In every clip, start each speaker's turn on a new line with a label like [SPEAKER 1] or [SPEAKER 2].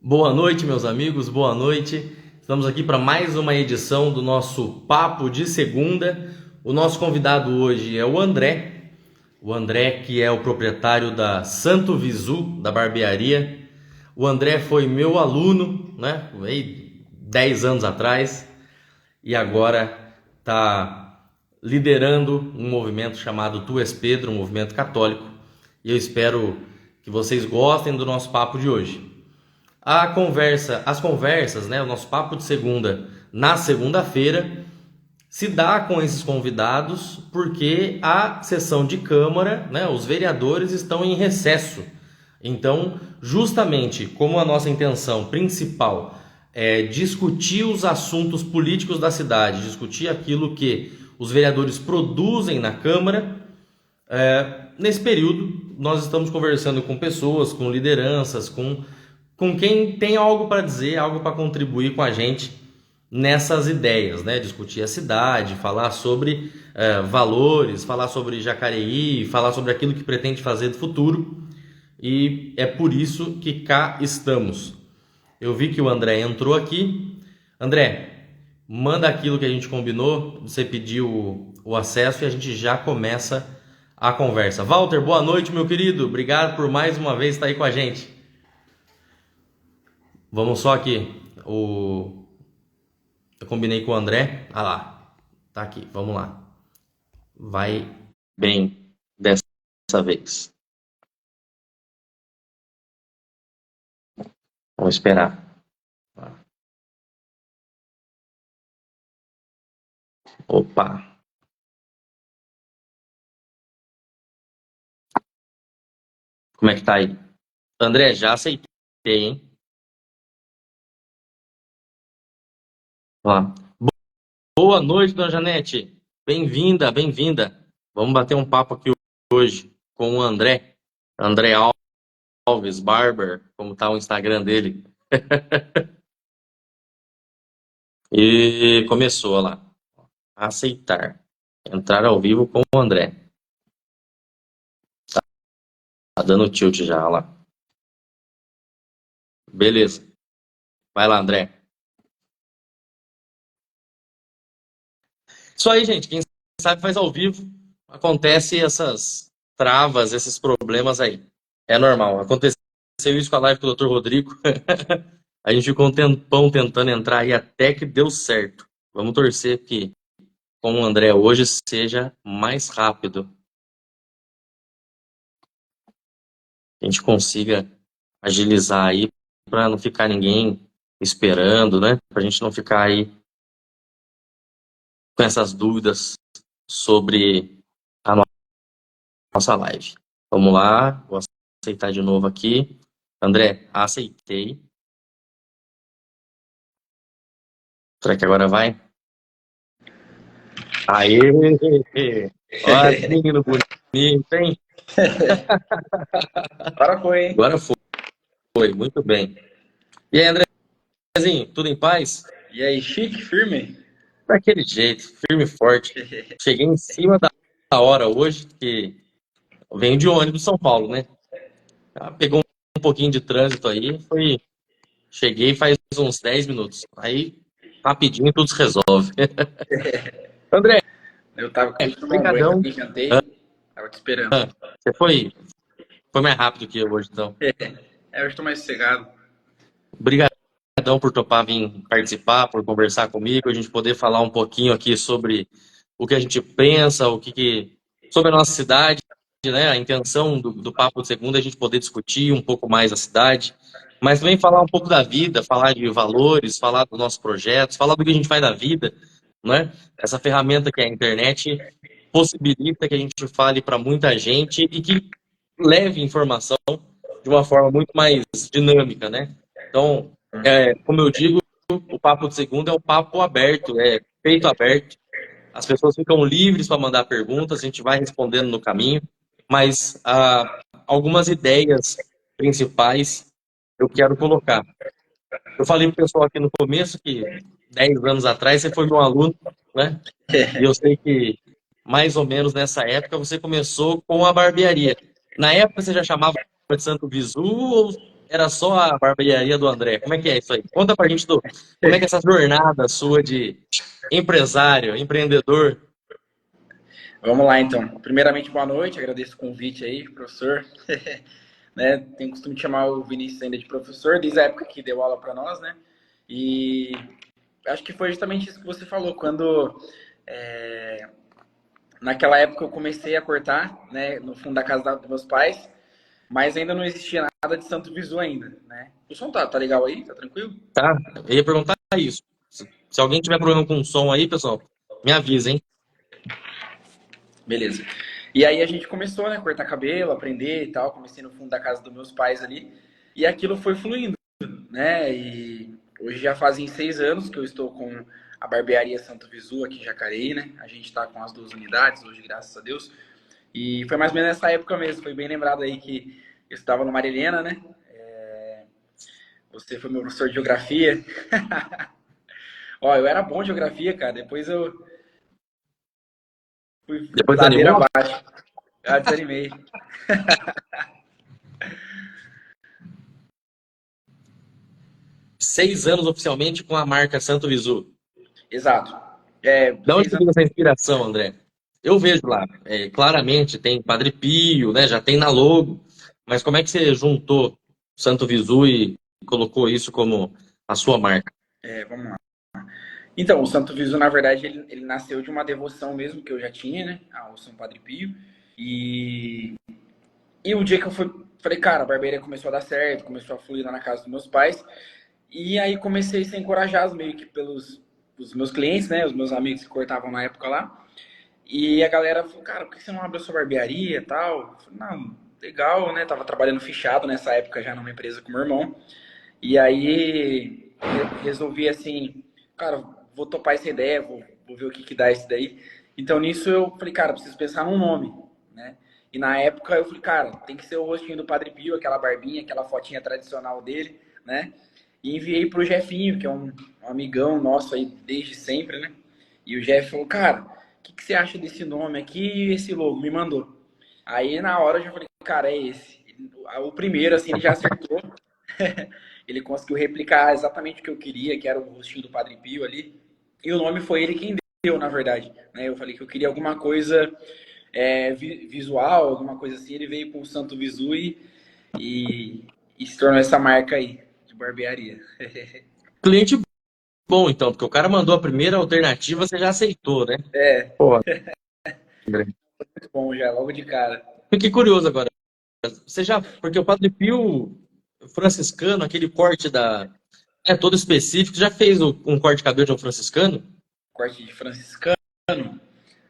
[SPEAKER 1] Boa noite, meus amigos, boa noite. Estamos aqui para mais uma edição do nosso Papo de Segunda. O nosso convidado hoje é o André. O André, que é o proprietário da Santo Visu, da barbearia. O André foi meu aluno, né? Aí 10 anos atrás e agora está liderando um movimento chamado Tu És Pedro, um movimento católico. E eu espero que vocês gostem do nosso papo de hoje. As conversas, né, o nosso papo de segunda na segunda-feira se dá com esses convidados porque a sessão de Câmara, né, os vereadores estão em recesso. Então, justamente como a nossa intenção principal é discutir os assuntos políticos da cidade, discutir aquilo que os vereadores produzem na Câmara, nesse período nós estamos conversando com pessoas, com lideranças, com quem tem algo para dizer, algo para contribuir com a gente nessas ideias, né? Discutir a cidade, falar sobre valores, falar sobre Jacareí, falar sobre aquilo que pretende fazer do futuro. E é por isso que cá estamos. Eu vi que o André entrou aqui. André, manda aquilo que a gente combinou, você pediu o acesso e a gente já começa a conversa. Walter, boa noite, meu querido. Obrigado por mais uma vez estar aí com a gente. Vamos só aqui. Eu combinei com o André. Ah lá. Tá aqui. Vamos lá. Vai bem dessa vez. Vamos esperar. Opa. Como é que tá aí? André, já aceitei, hein? Vamos lá. Boa noite, dona Janete. Bem-vinda, bem-vinda. Vamos bater um papo aqui hoje com o André. André Alves Barber, como tá o Instagram dele. E começou, olha lá. Aceitar. Entrar ao vivo com o André. Tá dando tilt já, olha lá. Beleza. Vai lá, André. Isso aí, gente. Quem sabe faz ao vivo. Acontece essas travas, esses problemas aí. É normal. Aconteceu isso com a live com o Dr. Rodrigo. A gente ficou um tempão tentando entrar aí até que deu certo. Vamos torcer que com o André hoje seja mais rápido. A gente consiga agilizar aí para não ficar ninguém esperando, né? Para a gente não ficar aí com essas dúvidas sobre a nossa live. Vamos lá, vou aceitar de novo aqui. André, aceitei. Será que agora vai? Aê! Olha, menino bonito, hein?
[SPEAKER 2] Agora foi, hein?
[SPEAKER 1] Agora foi, muito bem. E aí, Andrezinho, tudo em paz?
[SPEAKER 2] E aí, chique, firme?
[SPEAKER 1] Daquele jeito, firme e forte. Cheguei em cima da hora hoje, que venho de ônibus de São Paulo, né? Pegou um pouquinho de trânsito aí, cheguei faz uns 10 minutos. Aí, rapidinho, tudo se resolve. André,
[SPEAKER 2] Eu tava querendo tomar um banho,
[SPEAKER 1] brigadão.
[SPEAKER 2] também jantei, tava te esperando.
[SPEAKER 1] Você foi mais rápido que eu hoje, então.
[SPEAKER 2] Hoje tô mais sossegado.
[SPEAKER 1] Obrigadão por topar vir participar, por conversar comigo, a gente poder falar um pouquinho aqui sobre o que a gente pensa, sobre a nossa cidade, né? A intenção do Papo de Segunda é a gente poder discutir um pouco mais a cidade, mas também falar um pouco da vida, falar de valores, falar dos nossos projetos, falar do que a gente faz da vida, né? Essa ferramenta que é a internet possibilita que a gente fale para muita gente e que leve informação de uma forma muito mais dinâmica, né? Então, como eu digo, o Papo de Segunda é um papo aberto, é peito aberto. As pessoas ficam livres para mandar perguntas, a gente vai respondendo no caminho, mas algumas ideias principais eu quero colocar. Eu falei para o pessoal aqui no começo que 10 anos atrás você foi meu aluno, né? E eu sei que mais ou menos nessa época você começou com a barbearia. Na época você já chamava de Santo Visu ou era só a barbearia do André. Como é que é isso aí? Conta pra gente como é que é essa jornada sua de empresário, empreendedor.
[SPEAKER 2] Vamos lá, então. Primeiramente, boa noite. Agradeço o convite aí, professor. Né? Tenho costume de chamar o Vinícius ainda de professor, desde a época que deu aula para nós, né? E acho que foi justamente isso que você falou, quando naquela época eu comecei a cortar, né, no fundo da casa dos meus pais, mas ainda não existia nada de Santo Visu ainda, né? O som tá legal aí? Tá tranquilo?
[SPEAKER 1] Tá? Eu ia perguntar isso. Se alguém tiver problema com o som aí, pessoal, me avisa, hein?
[SPEAKER 2] Beleza. E aí a gente começou, né, cortar cabelo, aprender e tal. Comecei no fundo da casa dos meus pais ali. E aquilo foi fluindo, né? E hoje já fazem 6 anos que eu estou com a barbearia Santo Visu aqui em Jacareí, né? A gente está com as 2 unidades hoje, graças a Deus. E foi mais ou menos nessa época mesmo. Foi bem lembrado aí que eu estava no Marilena, né? Você foi meu professor de geografia. Ó, eu era bom de geografia, cara. Depois eu fui
[SPEAKER 1] Depois
[SPEAKER 2] ladeira
[SPEAKER 1] animou?
[SPEAKER 2] abaixo. Eu desanimei.
[SPEAKER 1] 6 anos oficialmente com a marca Santo Visu.
[SPEAKER 2] Exato.
[SPEAKER 1] Da onde
[SPEAKER 2] 6
[SPEAKER 1] que
[SPEAKER 2] anos.
[SPEAKER 1] veio essa inspiração, André? Eu vejo lá, claramente tem Padre Pio, né? Já tem na logo. Mas como é que você juntou Santo Visu e colocou isso como a sua marca?
[SPEAKER 2] Vamos lá. Então, o Santo Viso, na verdade, ele nasceu de uma devoção mesmo que eu já tinha, né? Ao São Padre Pio. E o dia que eu falei, cara, a barbearia começou a dar certo, começou a fluir lá na casa dos meus pais. E aí comecei a ser encorajado meio que pelos os meus clientes, né? Os meus amigos que cortavam na época lá. E a galera falou, cara, por que você não abre a sua barbearia e tal? Eu falei, não, legal, né? Tava trabalhando fichado nessa época já numa empresa com meu irmão. E aí resolvi assim, cara, vou topar essa ideia, vou ver o que dá isso daí. Então nisso eu falei, cara, preciso pensar num nome, né? E na época eu falei, cara, tem que ser o rostinho do Padre Pio, aquela barbinha, aquela fotinha tradicional dele, né? E enviei pro Jefinho, que é um amigão nosso aí desde sempre, né? E o Jeff falou, cara, o que você acha desse nome aqui e esse logo? Me mandou. Aí na hora eu já falei, cara, é esse. O primeiro, assim, ele já acertou. Ele conseguiu replicar exatamente o que eu queria, que era o rostinho do Padre Pio ali. E o nome foi ele quem deu, na verdade. Né? Eu falei que eu queria alguma coisa visual, alguma coisa assim. Ele veio com o Santo Visu e se tornou essa marca aí de barbearia.
[SPEAKER 1] Cliente bom, então, porque o cara mandou a primeira alternativa, você já aceitou, né?
[SPEAKER 2] É,
[SPEAKER 1] Pô, André.
[SPEAKER 2] muito bom já, logo de cara.
[SPEAKER 1] Fiquei curioso agora. Porque o Padre Pio franciscano, aquele corte todo específico, já fez um corte de cabelo de um franciscano?
[SPEAKER 2] Corte de franciscano?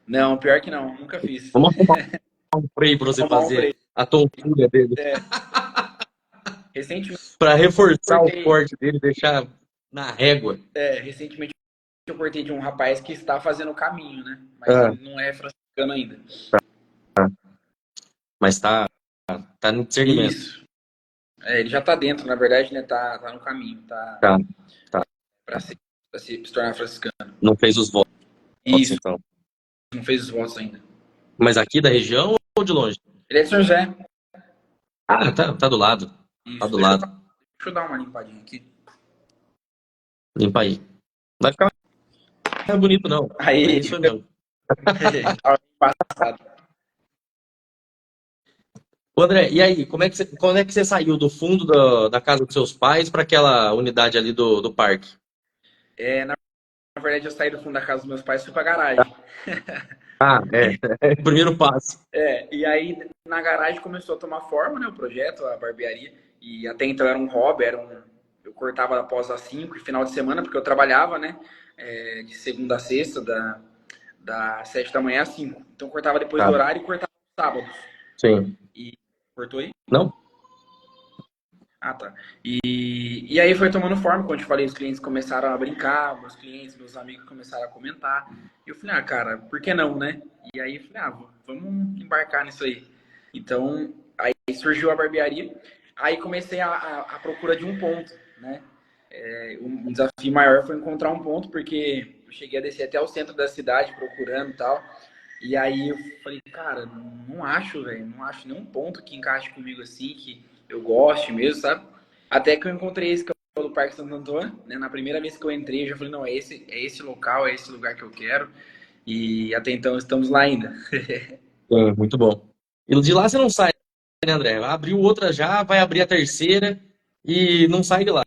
[SPEAKER 2] Não, pior que não, nunca fiz.
[SPEAKER 1] Vamos arrumar um freio para você
[SPEAKER 2] Arrumar um
[SPEAKER 1] fazer
[SPEAKER 2] freio.
[SPEAKER 1] a tontura dele,
[SPEAKER 2] Recentemente
[SPEAKER 1] para
[SPEAKER 2] eu
[SPEAKER 1] reforçar o
[SPEAKER 2] cortei,
[SPEAKER 1] corte dele, deixar na régua.
[SPEAKER 2] recentemente eu cortei de um rapaz que está fazendo o caminho, né? Mas
[SPEAKER 1] Ah,
[SPEAKER 2] ele não é franciscano ainda.
[SPEAKER 1] mas tá no discernimento.
[SPEAKER 2] Isso. Ele já tá dentro, na verdade, né? Tá no caminho, tá
[SPEAKER 1] Tá, tá.
[SPEAKER 2] pra se tornar franciscano.
[SPEAKER 1] Não fez os votos,
[SPEAKER 2] Isso,
[SPEAKER 1] então.
[SPEAKER 2] não fez os votos ainda.
[SPEAKER 1] Mas aqui da região ou de longe?
[SPEAKER 2] Ele é de São José.
[SPEAKER 1] Ah, tá do lado. Tá
[SPEAKER 2] Isso,
[SPEAKER 1] do
[SPEAKER 2] deixa eu,
[SPEAKER 1] lado.
[SPEAKER 2] deixa eu dar uma limpadinha aqui.
[SPEAKER 1] Limpa aí. Vai ficar mais bonito, não. É
[SPEAKER 2] Aí,
[SPEAKER 1] isso mesmo.
[SPEAKER 2] tava passado.
[SPEAKER 1] Ô, André, e aí, quando é que você saiu do fundo da casa dos seus pais para aquela unidade ali do parque?
[SPEAKER 2] Na verdade, eu saí do fundo da casa dos meus pais e fui pra garagem.
[SPEAKER 1] Ah, é. Primeiro passo.
[SPEAKER 2] E aí na garagem começou a tomar forma, né, o projeto, a barbearia. E até então era um hobby, eu cortava após as 5 e final de semana, porque eu trabalhava, né, de segunda a sexta, das 7 da manhã às 5. Então eu cortava depois
[SPEAKER 1] Tá.
[SPEAKER 2] do horário e cortava nos sábados.
[SPEAKER 1] Sim.
[SPEAKER 2] E cortou aí?
[SPEAKER 1] Não?
[SPEAKER 2] Ah, tá. E aí foi tomando forma, quando eu te falei, os clientes começaram a brincar, meus clientes, meus amigos começaram a comentar. E eu falei, cara, por que não, né? E aí eu falei, vamos embarcar nisso aí. Então, aí surgiu a barbearia, aí comecei a procura de um ponto, né? Um desafio maior foi encontrar um ponto, porque eu cheguei a descer até o centro da cidade procurando e tal. E aí eu falei, cara, não acho, velho, não acho nenhum ponto que encaixe comigo assim, que eu goste mesmo, sabe? Até que eu encontrei esse que é o do Parque Santo Antônio, né? Na primeira vez que eu entrei, eu já falei, não, é esse local, é esse lugar que eu quero. E até então estamos lá ainda.
[SPEAKER 1] É, muito bom. E de lá você não sai, né, André? Abriu outra já, vai abrir a terceira e não sai de lá.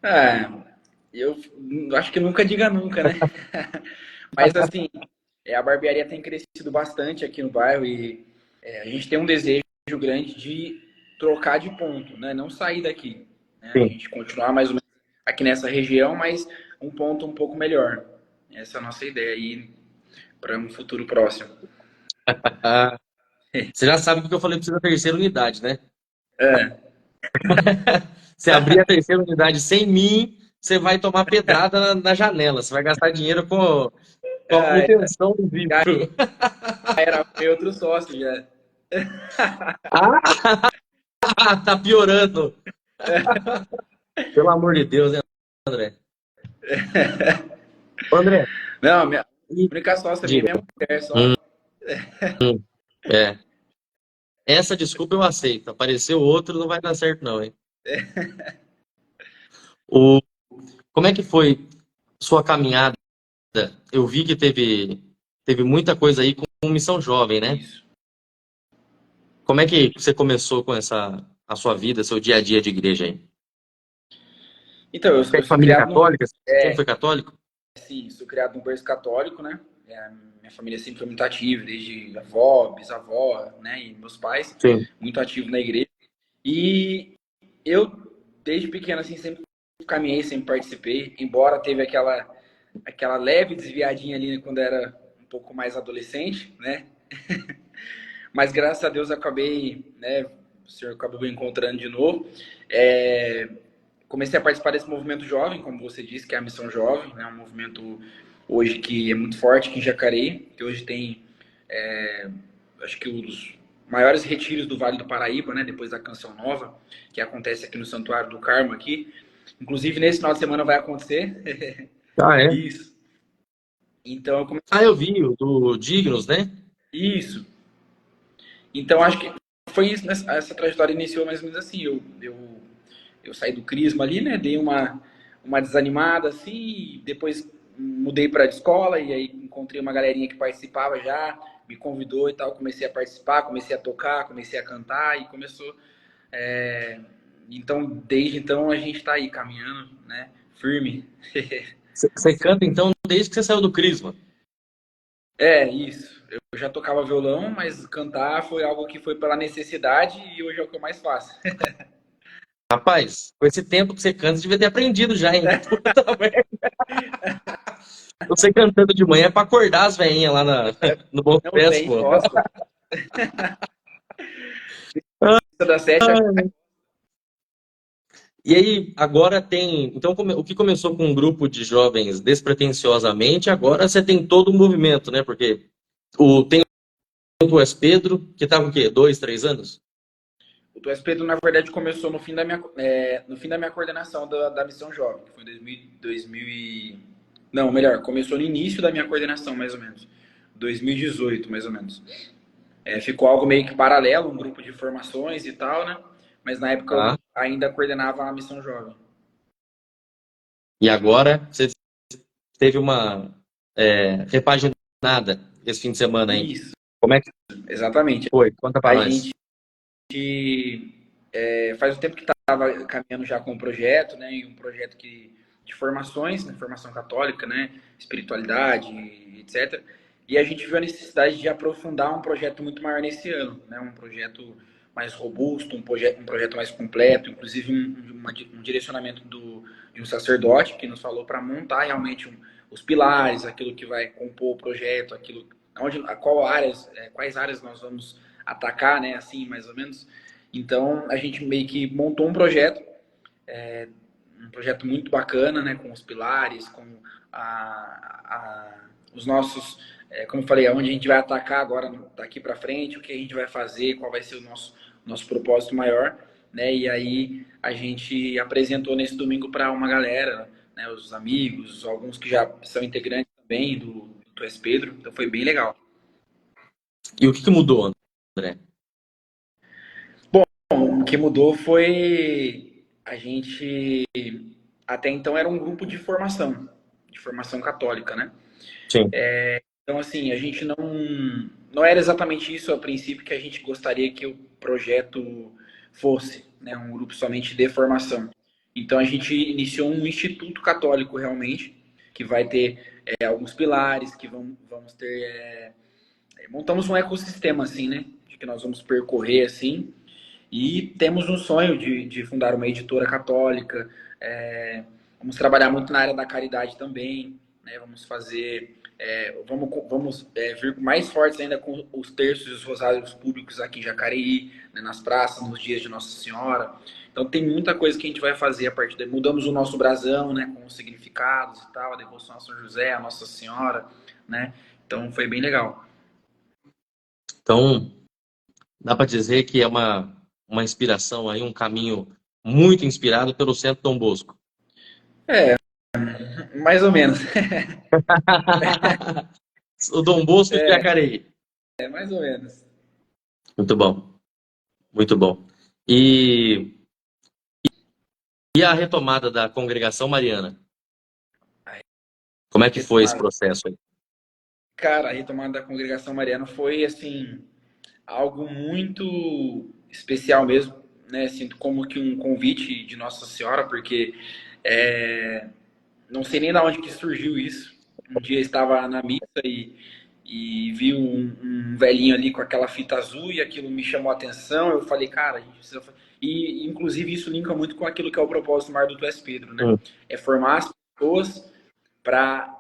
[SPEAKER 2] Ah, eu acho que nunca diga nunca, né? Mas assim, a barbearia tem crescido bastante aqui no bairro e a gente tem um desejo grande de trocar de ponto, né? Não sair daqui, né? A
[SPEAKER 1] Sim.
[SPEAKER 2] gente continuar mais ou menos aqui nessa região, mas um ponto um pouco melhor. Essa é a nossa ideia aí para um futuro próximo.
[SPEAKER 1] Ah, você já sabe o que eu falei pra você da terceira unidade, né?
[SPEAKER 2] É.
[SPEAKER 1] Se abrir a terceira unidade sem mim, você vai tomar pedrada na janela. Você vai gastar dinheiro com a
[SPEAKER 2] Ah,
[SPEAKER 1] manutenção do vidro.
[SPEAKER 2] era meu outro sócio já.
[SPEAKER 1] Ah, tá piorando. Pelo amor de Deus, né, André? Ô, André,
[SPEAKER 2] Não, minha
[SPEAKER 1] e
[SPEAKER 2] única sócia minha é
[SPEAKER 1] diga.
[SPEAKER 2] minha mulher
[SPEAKER 1] Hum,
[SPEAKER 2] só.
[SPEAKER 1] é. Essa desculpa eu aceito. Apareceu outro, não vai dar certo, não, hein? O, como é que foi sua caminhada? Eu vi que teve muita coisa aí com Missão Jovem, né?
[SPEAKER 2] Isso.
[SPEAKER 1] Como é que você começou com a sua vida, seu dia a dia de igreja aí?
[SPEAKER 2] Então,
[SPEAKER 1] Você é
[SPEAKER 2] eu
[SPEAKER 1] de
[SPEAKER 2] sou
[SPEAKER 1] família
[SPEAKER 2] criado num,
[SPEAKER 1] católica? Sempre foi católico?
[SPEAKER 2] sim, sou criado num berço católico, né? Minha família sempre foi muito ativa, desde avó, bisavó, né? E meus pais,
[SPEAKER 1] Sim.
[SPEAKER 2] muito ativos na igreja. E eu, desde pequeno, assim, sempre caminhei, sempre participei, embora teve aquela leve desviadinha ali quando era um pouco mais adolescente, né? Mas graças a Deus acabei, né? O senhor acabou me encontrando de novo. É, comecei a participar desse movimento jovem, como você disse, que é a Missão Jovem, né? Um movimento hoje que é muito forte aqui em Jacareí, que hoje tem, acho que um dos maiores retiros do Vale do Paraíba, né? Depois da Canção Nova, que acontece aqui no Santuário do Carmo aqui. Inclusive nesse final de semana vai acontecer.
[SPEAKER 1] Ah, é?
[SPEAKER 2] Isso. Então eu comecei
[SPEAKER 1] Ah, eu vi o do Dignos, né?
[SPEAKER 2] isso. Então acho que foi isso, essa trajetória iniciou mais ou menos assim. Eu saí do crisma ali, né? Dei uma desanimada assim, depois mudei para a escola e aí encontrei uma galerinha que participava já, me convidou e tal, comecei a participar, comecei a tocar, comecei a cantar e começou. é, Então, desde então a gente está aí caminhando, né? Firme.
[SPEAKER 1] Você canta então desde que você saiu do Crisma.
[SPEAKER 2] É, isso. Eu já tocava violão, mas cantar foi algo que foi pela necessidade e hoje é o que eu mais faço.
[SPEAKER 1] Rapaz, com esse tempo que você canta, você devia ter aprendido já, hein? Puta merda. Você cantando de manhã é pra acordar as velhinhas lá no Bom
[SPEAKER 2] Não
[SPEAKER 1] Sucesso,
[SPEAKER 2] tem,
[SPEAKER 1] pô.
[SPEAKER 2] posso. Essa da sete
[SPEAKER 1] E aí, agora tem. Então, o que começou com um grupo de jovens despretensiosamente, agora você tem todo um movimento, né? Porque tem o Wes Pedro, que tá com o quê? 2, 3 anos?
[SPEAKER 2] o Tu És Pedro, na verdade, começou no fim no fim da minha coordenação da Missão Jovem, que foi em 2000 Não, melhor, começou no início da minha coordenação, mais ou menos. 2018, mais ou menos. Ficou algo meio que paralelo, um grupo de formações e tal, né? Mas na época eu
[SPEAKER 1] Tá.
[SPEAKER 2] ainda coordenava a Missão Jovem.
[SPEAKER 1] E agora você teve uma repaginada esse fim de semana aí.
[SPEAKER 2] Isso,
[SPEAKER 1] Como é que
[SPEAKER 2] exatamente.
[SPEAKER 1] foi? Conta pra
[SPEAKER 2] A
[SPEAKER 1] nós.
[SPEAKER 2] gente faz um tempo que estava caminhando já com um projeto, né? E um projeto de formações, né, formação católica, né? Espiritualidade, etc. E a gente viu a necessidade de aprofundar um projeto muito maior nesse ano, né? Um projeto mais robusto, um projeto mais completo, inclusive um direcionamento de um sacerdote que nos falou para montar realmente os pilares, aquilo que vai compor o projeto, aquilo quais áreas nós vamos atacar, né? Assim, mais ou menos. Então a gente meio que montou um projeto muito bacana, né? Com os pilares, com os nossos, como eu falei, aonde a gente vai atacar agora daqui para frente, o que a gente vai fazer, qual vai ser o nosso propósito maior, né? E aí a gente apresentou nesse domingo para uma galera, né? Os amigos, alguns que já são integrantes também do Tu És Pedro, então foi bem legal.
[SPEAKER 1] E o que mudou, André?
[SPEAKER 2] Bom, o que mudou foi. a gente até então era um grupo de formação católica, né?
[SPEAKER 1] Sim.
[SPEAKER 2] Então, assim, a gente não era exatamente isso a princípio que a gente gostaria que o projeto fosse, né? Um grupo somente de formação. Então, a gente iniciou um instituto católico realmente, que vai ter alguns pilares, que vamos ter. Montamos um ecossistema, assim, né? De que nós vamos percorrer, assim. E temos um sonho de fundar uma editora católica. Vamos trabalhar muito na área da caridade também, né? Vamos fazer, vamos vir mais fortes ainda com os terços e os rosários públicos aqui em Jacareí, né? Nas praças, nos dias de Nossa Senhora. Então tem muita coisa que a gente vai fazer a partir daí. Mudamos o nosso brasão, né? Com os significados e tal, a devoção a São José, a Nossa Senhora, né? Então foi bem legal.
[SPEAKER 1] Então, dá para dizer que é uma inspiração aí, um caminho muito inspirado pelo Centro Dom Bosco.
[SPEAKER 2] Mais ou menos.
[SPEAKER 1] O Dom Bosco de Jacareí.
[SPEAKER 2] Mais ou menos.
[SPEAKER 1] Muito bom, muito bom. E a retomada da congregação mariana? Como é que foi esse processo aí?
[SPEAKER 2] Cara, a retomada da congregação mariana foi, assim, algo muito especial mesmo, né? Sinto como que um convite de Nossa Senhora, porque não sei nem de onde que surgiu isso. Um dia eu estava na missa e vi um velhinho ali com aquela fita azul e aquilo me chamou a atenção. Eu falei, cara, a gente precisa. E, inclusive, isso linka muito com aquilo que é o propósito maior do Tu És Pedro, né? É formar as pessoas para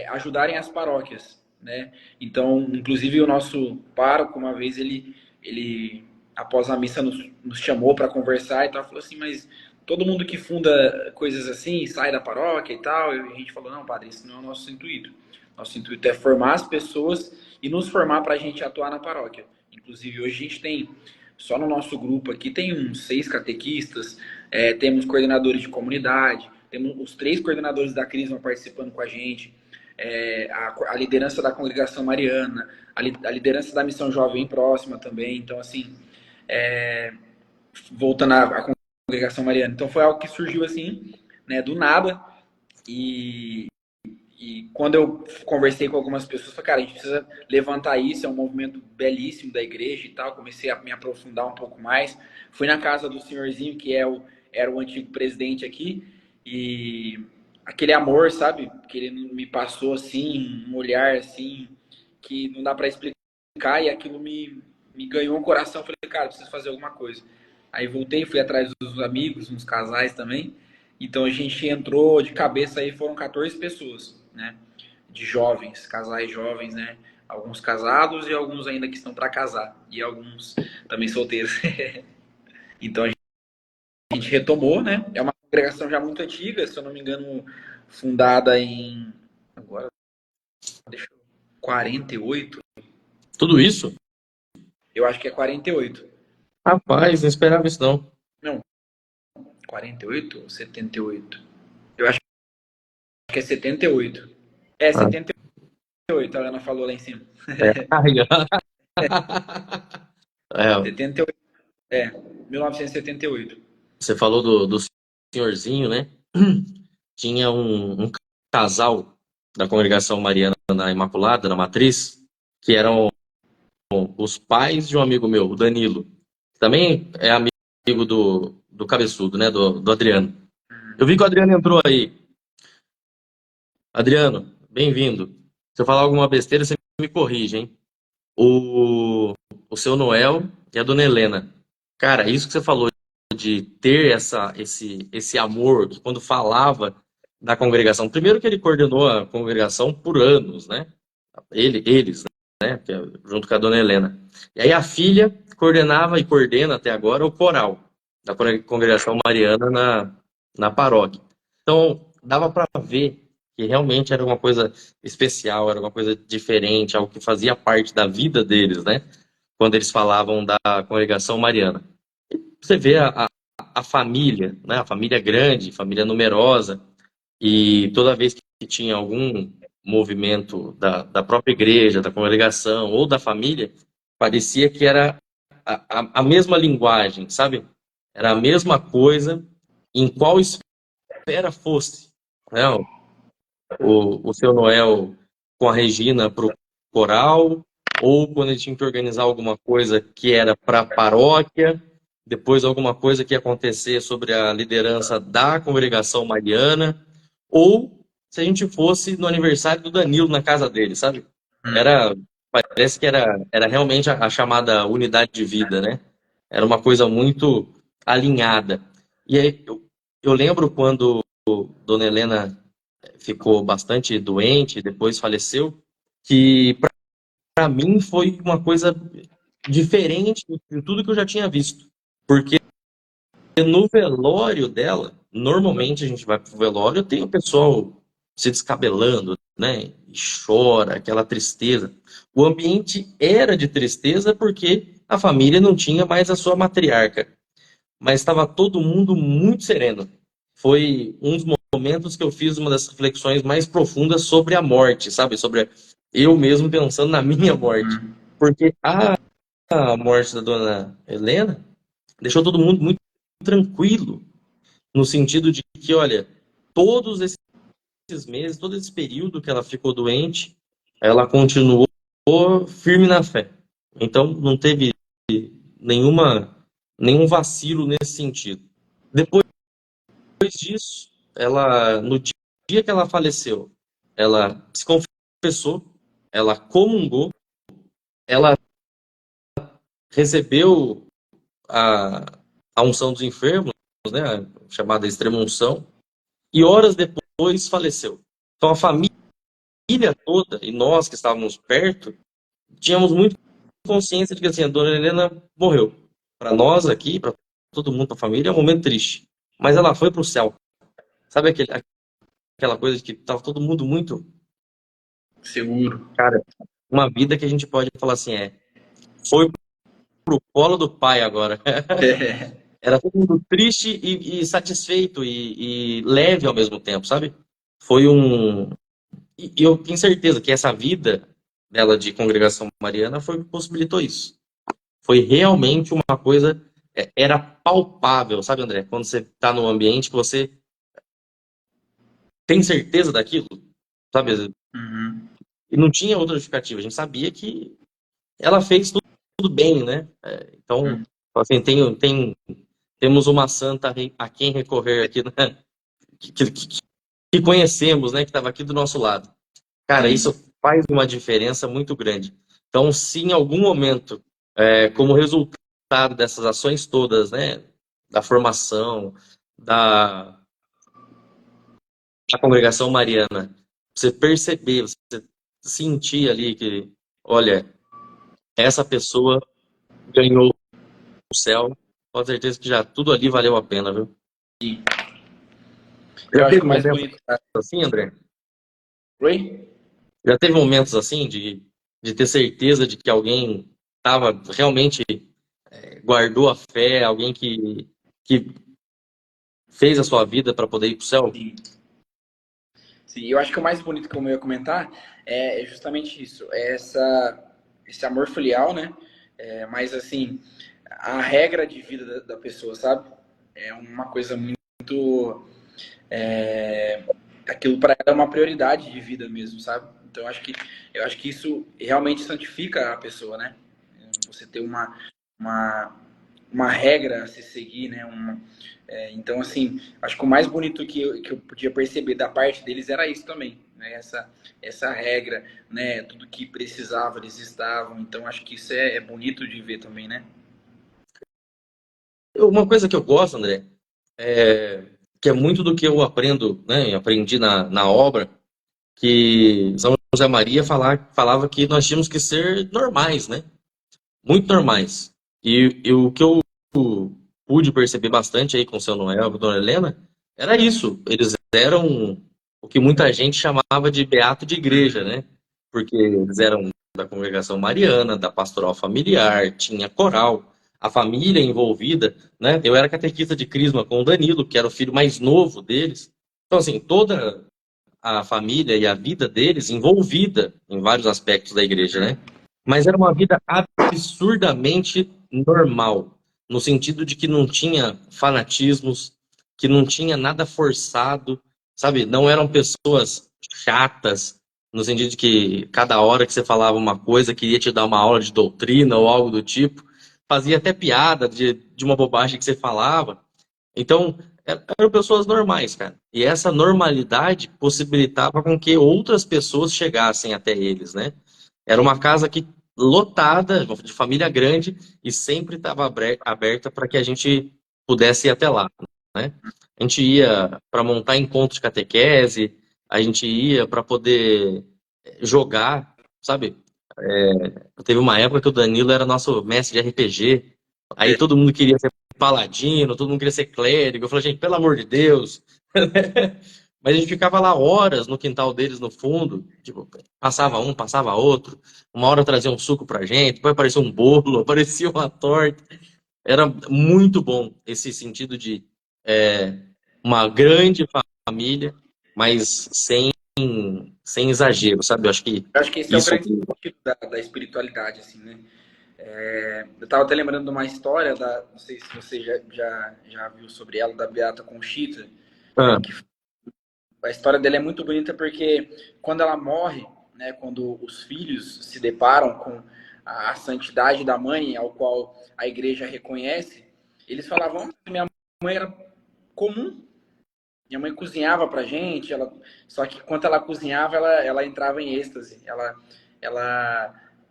[SPEAKER 2] ajudarem as paróquias, né? Então, inclusive, o nosso pároco, uma vez, ele após a missa, nos chamou para conversar e tal, falou assim, mas todo mundo que funda coisas assim sai da paróquia e tal, e a gente falou, não, padre, isso não é o nosso intuito. Nosso intuito é formar as pessoas e nos formar para a gente atuar na paróquia. Inclusive, hoje a gente tem, só no nosso grupo aqui, tem uns 6 catequistas, temos coordenadores de comunidade, temos os 3 coordenadores da Crisma participando com a gente, a liderança da congregação mariana, a liderança da missão jovem próxima também. Então, assim, voltando à congregação mariana. Então, foi algo que surgiu assim, né, do nada. E quando eu conversei com algumas pessoas, falei, cara, a gente precisa levantar isso, é um movimento belíssimo da igreja e tal. Comecei a me aprofundar um pouco mais. Fui na casa do senhorzinho, que era o antigo presidente aqui, e aquele amor, sabe, que ele me passou assim, um olhar assim, que não dá para explicar, e aquilo me ganhou o coração. Falei, cara, preciso fazer alguma coisa. Aí voltei, fui atrás dos amigos, uns casais também. Então a gente entrou de cabeça aí, foram 14 pessoas, né? De jovens, casais jovens, né? Alguns casados e alguns ainda que estão para casar. E alguns também solteiros. Então a gente retomou, né? É uma congregação já muito antiga, se eu não me engano, fundada em. Agora, deixa eu. 48?
[SPEAKER 1] Tudo isso?
[SPEAKER 2] Eu acho que é 48.
[SPEAKER 1] Rapaz, não esperava isso não.
[SPEAKER 2] Não, 48 ou 78? Eu acho que é 78. É, 78, a Ana falou lá em cima.
[SPEAKER 1] É,
[SPEAKER 2] 78, 1978.
[SPEAKER 1] você falou do senhorzinho, né? Tinha um casal da congregação mariana na Imaculada, na Matriz, que eram os pais de um amigo meu, o Danilo. Também é amigo do cabeçudo, né? Do Adriano. Eu vi que o Adriano entrou aí. Adriano, bem-vindo. Se eu falar alguma besteira, você me corrige, hein? O seu Noel e a dona Helena. Cara, isso que você falou de ter esse amor, que quando falava da congregação, primeiro que ele coordenou a congregação por anos, né? Eles, né? Junto com a dona Helena. E aí a filha coordenava e coordena até agora o coral da congregação mariana na paróquia. Então, dava para ver que realmente era uma coisa especial, era uma coisa diferente, algo que fazia parte da vida deles, né? Quando eles falavam da congregação mariana. Você vê a família, né? A família grande, família numerosa, e toda vez que tinha algum movimento da própria igreja, da congregação ou da família, parecia que era a mesma linguagem, sabe? Era a mesma coisa em qual esfera fosse, né? O seu Noel com a Regina para o coral, ou quando ele tinha que organizar alguma coisa que era para a paróquia, depois alguma coisa que ia acontecer sobre a liderança da congregação mariana, ou se a gente fosse no aniversário do Danilo na casa dele, sabe? Era, parece que era realmente a chamada unidade de vida, né? Era uma coisa muito alinhada. E aí eu lembro quando Dona Helena ficou bastante doente, depois faleceu, que para mim foi uma coisa diferente de tudo que eu já tinha visto. Porque no velório dela, normalmente a gente vai pro velório, tem o pessoal se descabelando, né? E chora, aquela tristeza. O ambiente era de tristeza porque a família não tinha mais a sua matriarca, mas estava todo mundo muito sereno. Foi um dos momentos que eu fiz uma das reflexões mais profundas sobre a morte, sabe? Sobre eu mesmo pensando na minha morte. Porque a morte da dona Helena deixou todo mundo muito tranquilo, no sentido de que, olha, todos esses meses, todo esse período que ela ficou doente, ela continuou firme na fé. Então, não teve nenhuma, nenhum vacilo nesse sentido. Depois disso, ela, no dia que ela faleceu, ela se confessou, ela comungou, ela recebeu a unção dos enfermos, né, a chamada extrema-unção, e horas depois faleceu. Então a família toda, e nós que estávamos perto, tínhamos muito consciência de que assim, a dona Helena morreu. Para nós aqui, para todo mundo, para a família, é um momento triste. Mas ela foi para o céu. Sabe aquela coisa de que estava todo mundo muito...
[SPEAKER 2] Seguro.
[SPEAKER 1] Cara, uma vida que a gente pode falar assim, foi pro colo do pai agora. Era todo mundo triste e satisfeito e leve ao mesmo tempo, sabe? Foi um... E eu tenho certeza que essa vida dela de congregação mariana foi o que possibilitou isso. Foi realmente uma coisa... Era palpável, sabe, André? Quando você está num ambiente que você tem certeza daquilo, sabe?
[SPEAKER 2] Uhum.
[SPEAKER 1] E não tinha outra justificativa. A gente sabia que ela fez tudo bem, né? Então, assim, temos uma santa a quem recorrer aqui, né? Que conhecemos, né? Que estava aqui do nosso lado. Cara,
[SPEAKER 2] Sim.
[SPEAKER 1] isso faz uma diferença muito grande. Então, se em algum momento, como resultado dessas ações todas, né? Da formação, da, da congregação mariana, você perceber, você sentir ali que, olha, essa pessoa ganhou o céu, com certeza que já tudo ali valeu a pena, viu?
[SPEAKER 2] Eu
[SPEAKER 1] Já
[SPEAKER 2] acho
[SPEAKER 1] teve
[SPEAKER 2] que o mais
[SPEAKER 1] momentos
[SPEAKER 2] bonito, cara.
[SPEAKER 1] assim, André?
[SPEAKER 2] Oi?
[SPEAKER 1] Já teve momentos assim de ter certeza de que alguém estava realmente guardou a fé, alguém que fez a sua vida para poder ir para o céu?
[SPEAKER 2] Sim. Sim, eu acho que o mais bonito que eu ia comentar é justamente isso, esse amor filial, né? Mas assim, a regra de vida da pessoa, sabe? É uma coisa muito, aquilo para ela é uma prioridade de vida mesmo, sabe? Então eu acho que isso realmente santifica a pessoa, né? Você ter uma, uma regra a se seguir, né? Então, assim, acho que o mais bonito que eu podia perceber da parte deles era isso também, né? Essa regra, né? Tudo que precisava, eles estavam. Então, acho que isso é bonito de ver também, né?
[SPEAKER 1] Uma coisa que eu gosto, André, que é muito do que eu aprendo, né? Aprendi na obra, que São José Maria falava que nós tínhamos que ser normais, né? Muito normais. E o que eu pude perceber bastante aí com o seu Noel, com a Dona Helena, era isso. Eles eram o que muita gente chamava de beato de igreja, né? Porque eles eram da congregação mariana, da pastoral familiar, tinha coral, a família envolvida, né? Eu era catequista de crisma com o Danilo, que era o filho mais novo deles. Então, assim, toda a família e a vida deles envolvida em vários aspectos da igreja, né? Mas era uma vida absurdamente normal, no sentido de que não tinha fanatismos, que não tinha nada forçado, sabe? Não eram pessoas chatas, no sentido de que cada hora que você falava uma coisa, queria te dar uma aula de doutrina ou algo do tipo. Fazia até piada de uma bobagem que você falava. Então, eram pessoas normais, cara. E essa normalidade possibilitava com que outras pessoas chegassem até eles, né? Era uma casa que lotada, de família grande, e sempre estava aberta para que a gente pudesse ir até lá, né? A gente ia para montar encontros de catequese, a gente ia para poder jogar, sabe? Teve uma época que o Danilo era nosso mestre de RPG, aí todo mundo queria ser paladino, todo mundo queria ser clérigo. Eu falei, gente, pelo amor de Deus. Mas a gente ficava lá horas no quintal deles, no fundo. Tipo, passava um, passava outro. Uma hora trazia um suco pra gente, depois aparecia um bolo, aparecia uma torta. Era muito bom esse sentido de é, uma grande família, mas sem exagero, sabe? Eu acho que
[SPEAKER 2] Eu acho que esse é o
[SPEAKER 1] isso.
[SPEAKER 2] grande sentido da espiritualidade, assim, né? Eu estava até lembrando de uma história, não sei se você já viu sobre ela, da Beata Conchita.
[SPEAKER 1] Ah,
[SPEAKER 2] A história dela é muito bonita porque quando ela morre, né, quando os filhos se deparam com a santidade da mãe, ao qual a igreja reconhece, eles falavam: minha mãe era comum, minha mãe cozinhava pra gente, só que enquanto ela cozinhava, ela entrava em êxtase, ela,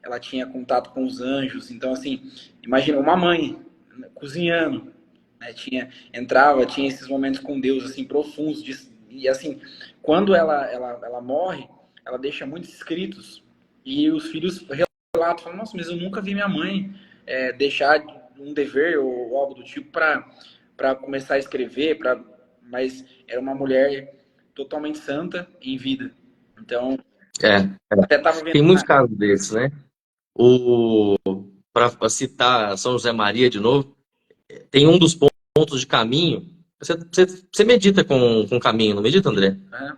[SPEAKER 2] ela tinha contato com os anjos. Então, assim, imagina uma mãe, né, cozinhando, né, tinha esses momentos com Deus, assim, profundos, e assim, quando ela morre, ela deixa muitos escritos, e os filhos relatam, falam: nossa, mas eu nunca vi minha mãe deixar um dever ou algo do tipo para começar a escrever, mas era uma mulher totalmente santa em vida. Então,
[SPEAKER 1] é.
[SPEAKER 2] até estava vendo.
[SPEAKER 1] Tem muitos casos desses, né? Para citar São José Maria de novo, tem um dos pontos de caminho. Você medita com caminho, não medita, André?
[SPEAKER 2] Né?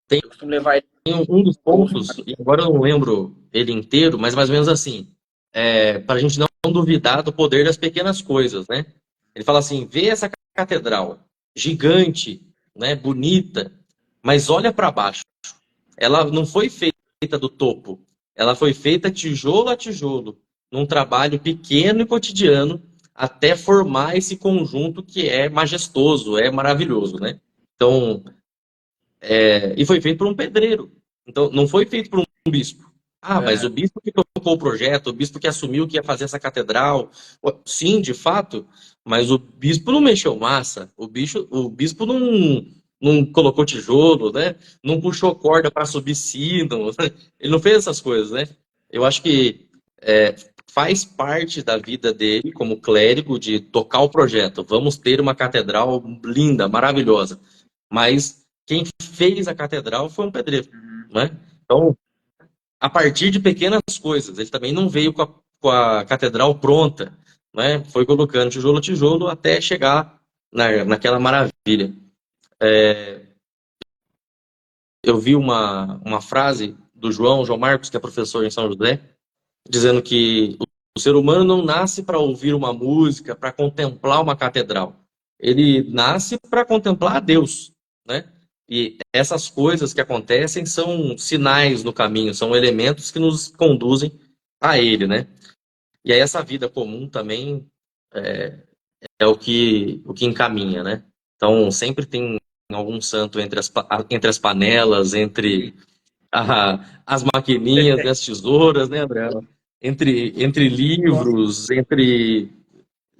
[SPEAKER 1] Tem
[SPEAKER 2] Eu costumo levar ele
[SPEAKER 1] um dos
[SPEAKER 2] no bolso.
[SPEAKER 1] pontos, e agora eu não lembro ele inteiro, mas mais ou menos assim, para a gente não duvidar do poder das pequenas coisas, né? Ele fala assim: vê essa catedral gigante, né, bonita, mas olha para baixo. Ela não foi feita do topo, ela foi feita tijolo a tijolo, num trabalho pequeno e cotidiano, até formar esse conjunto que é majestoso, é maravilhoso, né? Então, e foi feito por um pedreiro. Então, não foi feito por um bispo. Ah, mas o bispo que tocou o projeto, o bispo que assumiu que ia fazer essa catedral. Sim, de fato, mas o bispo não mexeu massa. O bispo não colocou tijolo, né? Não puxou corda para subir sino. Ele não fez essas coisas, né? Eu acho que é, faz parte da vida dele como clérigo de tocar o projeto. Vamos ter uma catedral linda, maravilhosa. Mas quem fez a catedral foi um pedreiro, né? Então, a partir de pequenas coisas, ele também não veio com a catedral pronta, né? Foi colocando tijolo a tijolo até chegar naquela maravilha. Eu vi uma frase do João Marcos, que é professor em São José, dizendo que o ser humano não nasce para ouvir uma música, para contemplar uma catedral. Ele nasce para contemplar a Deus, né? E essas coisas que acontecem são sinais no caminho, são elementos que nos conduzem a Ele, né? E aí essa vida comum também é o que encaminha, né? Então sempre tem algum santo entre as panelas, entre as maquininhas e as tesouras, né, André? Entre livros, entre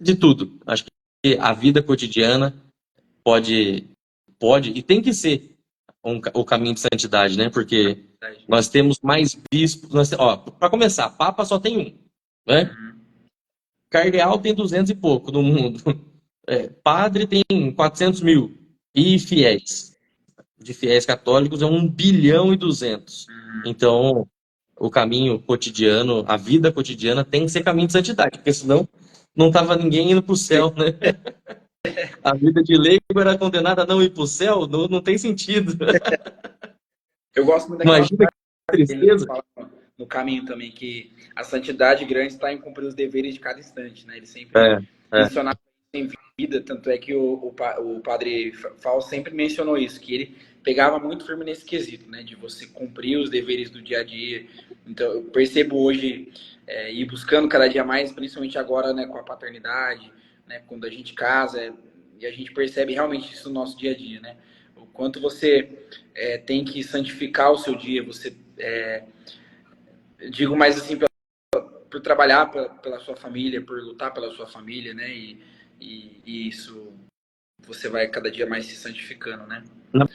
[SPEAKER 1] de tudo. Acho que a vida cotidiana pode, pode e tem que ser o caminho de santidade, né? Porque nós temos mais bispos. Para começar, Papa só tem um, né? Cardeal tem 200 e pouco no mundo. Padre tem 400 mil. E fiéis. De fiéis católicos é 1,2 bilhão. Então, o caminho cotidiano, a vida cotidiana tem que ser caminho de santidade, porque senão não tava ninguém indo para o céu, né? A vida de leigo era condenada a não ir para o céu, não tem sentido.
[SPEAKER 2] Eu gosto muito daquela
[SPEAKER 1] Imagina que
[SPEAKER 2] frase que ele
[SPEAKER 1] tristeza.
[SPEAKER 2] fala no caminho também, que a santidade grande está em cumprir os deveres de cada instante, né? Ele sempre
[SPEAKER 1] É, é,
[SPEAKER 2] mencionava em vida, tanto é que o padre Fal sempre mencionou isso, que ele pegava muito firme nesse quesito, né, de você cumprir os deveres do dia a dia. Então, eu percebo hoje, ir buscando cada dia mais, principalmente agora, né, com a paternidade, né, quando a gente casa, e a gente percebe realmente isso no nosso dia a dia, né, o quanto você tem que santificar o seu dia, você, digo mais assim, por trabalhar pela sua família, por lutar pela sua família, né, e isso você vai cada dia mais se santificando, né?
[SPEAKER 1] Na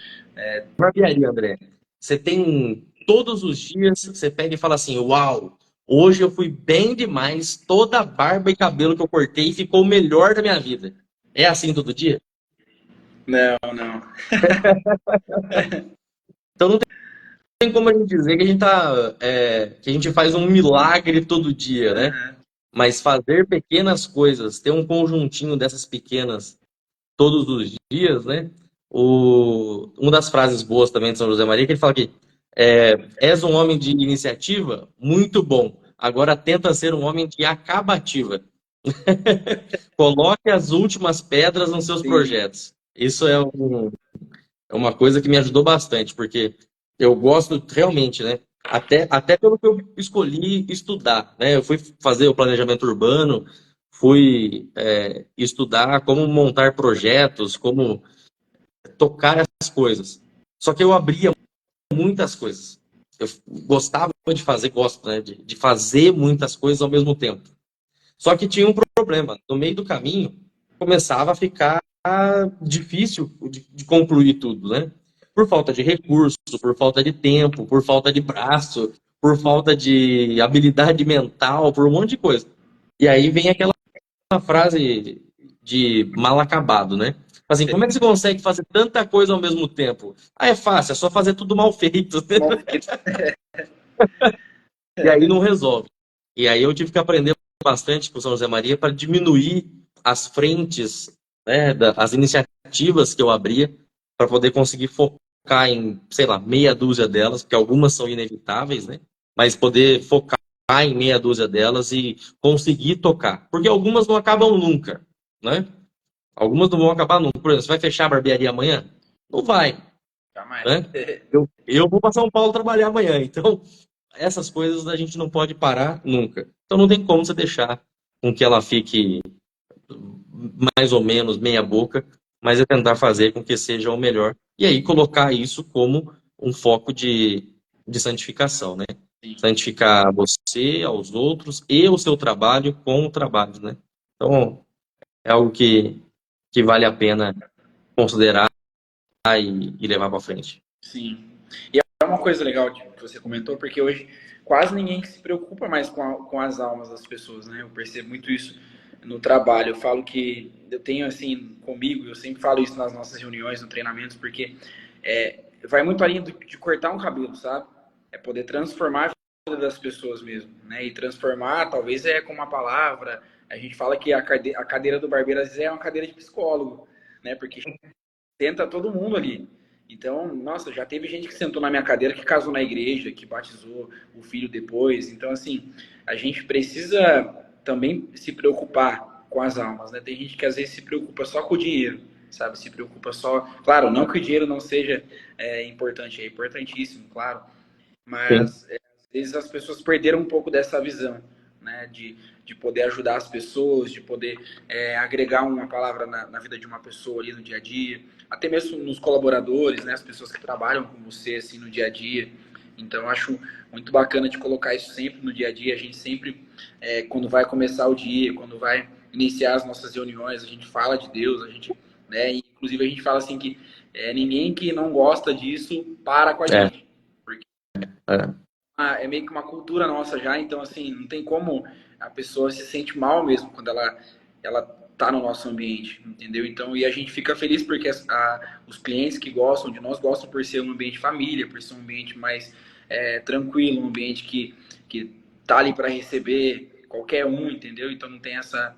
[SPEAKER 1] barbearia, André, você tem todos os dias, você pega e fala assim, uau, hoje eu fui bem demais, toda a barba e cabelo que eu cortei ficou o melhor da minha vida. É assim todo dia?
[SPEAKER 2] Não, não.
[SPEAKER 1] Então não tem como a gente dizer que a gente que a gente faz um milagre todo dia, né?
[SPEAKER 2] Uhum.
[SPEAKER 1] Mas fazer pequenas coisas, ter um conjuntinho dessas pequenas todos os dias, né? Uma das frases boas também de São José Maria, que ele fala que és um homem de iniciativa, muito bom. Agora tenta ser um homem de acabativa. Coloque as últimas pedras nos seus
[SPEAKER 2] Sim,
[SPEAKER 1] projetos. Isso é uma coisa que me ajudou bastante, porque eu gosto realmente, né? Até pelo que eu escolhi estudar, né? Eu fui fazer o planejamento urbano, fui estudar como montar projetos, como tocar as coisas. Só que eu abria muitas coisas. Eu gostava de fazer, gosto, né? De fazer muitas coisas ao mesmo tempo. Só que tinha um problema. No meio do caminho, começava a ficar difícil de concluir tudo, né? Por falta de recurso, por falta de tempo, por falta de braço, por falta de habilidade mental, por um monte de coisa. E aí vem aquela frase de mal acabado, né? Assim, como é que você consegue fazer tanta coisa ao mesmo tempo? Ah, é fácil, é só fazer tudo mal feito.
[SPEAKER 2] mal feito.
[SPEAKER 1] E aí não resolve. E aí eu tive que aprender bastante com o São José Maria para diminuir as frentes, né, as iniciativas que eu abria, para poder conseguir focar em, sei lá, meia dúzia delas, porque algumas são inevitáveis, né? Mas poder focar em meia dúzia delas e conseguir tocar. Porque algumas não acabam nunca, né? Algumas não vão acabar nunca. Por exemplo, você vai fechar a barbearia amanhã? Não vai,
[SPEAKER 2] Jamais.
[SPEAKER 1] né? Eu vou para São Paulo trabalhar amanhã, então essas coisas a gente não pode parar nunca. Então não tem como você deixar com que ela fique mais ou menos meia boca, mas é tentar fazer com que seja o melhor. E aí colocar isso como um foco de santificação, né?
[SPEAKER 2] Sim.
[SPEAKER 1] Santificar você, aos outros e o seu trabalho com o trabalho, né? Então é algo que vale a pena considerar e levar para frente.
[SPEAKER 2] Sim. E é uma coisa legal que você comentou, porque hoje quase ninguém que se preocupa mais com as almas das pessoas, né? Eu percebo muito isso no trabalho. Eu falo que eu tenho, assim, comigo, eu sempre falo isso nas nossas reuniões, no treinamentos, porque vai muito além de cortar um cabelo, sabe? É poder transformar a vida das pessoas mesmo, né? E transformar, talvez com uma palavra. A gente fala que a cadeira do barbeiro, às vezes, é uma cadeira de psicólogo, né? Porque tenta todo mundo ali. Então, nossa, já teve gente que sentou na minha cadeira que casou na igreja, que batizou o filho depois. Então, assim, a gente precisa também se preocupar com as almas, né? Tem gente que às vezes se preocupa só com o dinheiro, sabe? Se preocupa só. Claro, não que o dinheiro não seja importante, é importantíssimo, claro.
[SPEAKER 1] Sim.
[SPEAKER 2] Mas às vezes as pessoas perderam um pouco dessa visão, né? De poder ajudar as pessoas, de poder agregar uma palavra na vida de uma pessoa ali no dia a dia, até mesmo nos colaboradores, né? As pessoas que trabalham com você assim no dia a dia. Então eu acho muito bacana de colocar isso sempre no dia a dia. A gente sempre, quando vai começar o dia, quando vai iniciar as nossas reuniões, a gente fala de Deus, a gente, né? Inclusive a gente fala assim que ninguém que não gosta disso para com a
[SPEAKER 1] É,
[SPEAKER 2] gente.
[SPEAKER 1] é.
[SPEAKER 2] É meio que uma cultura nossa já, então assim, não tem como a pessoa se sente mal mesmo quando ela tá no nosso ambiente, entendeu? Então, e a gente fica feliz porque os clientes que gostam de nós gostam por ser um ambiente família, por ser um ambiente mais tranquilo, um ambiente que tá ali para receber qualquer um, entendeu? Então não tem essa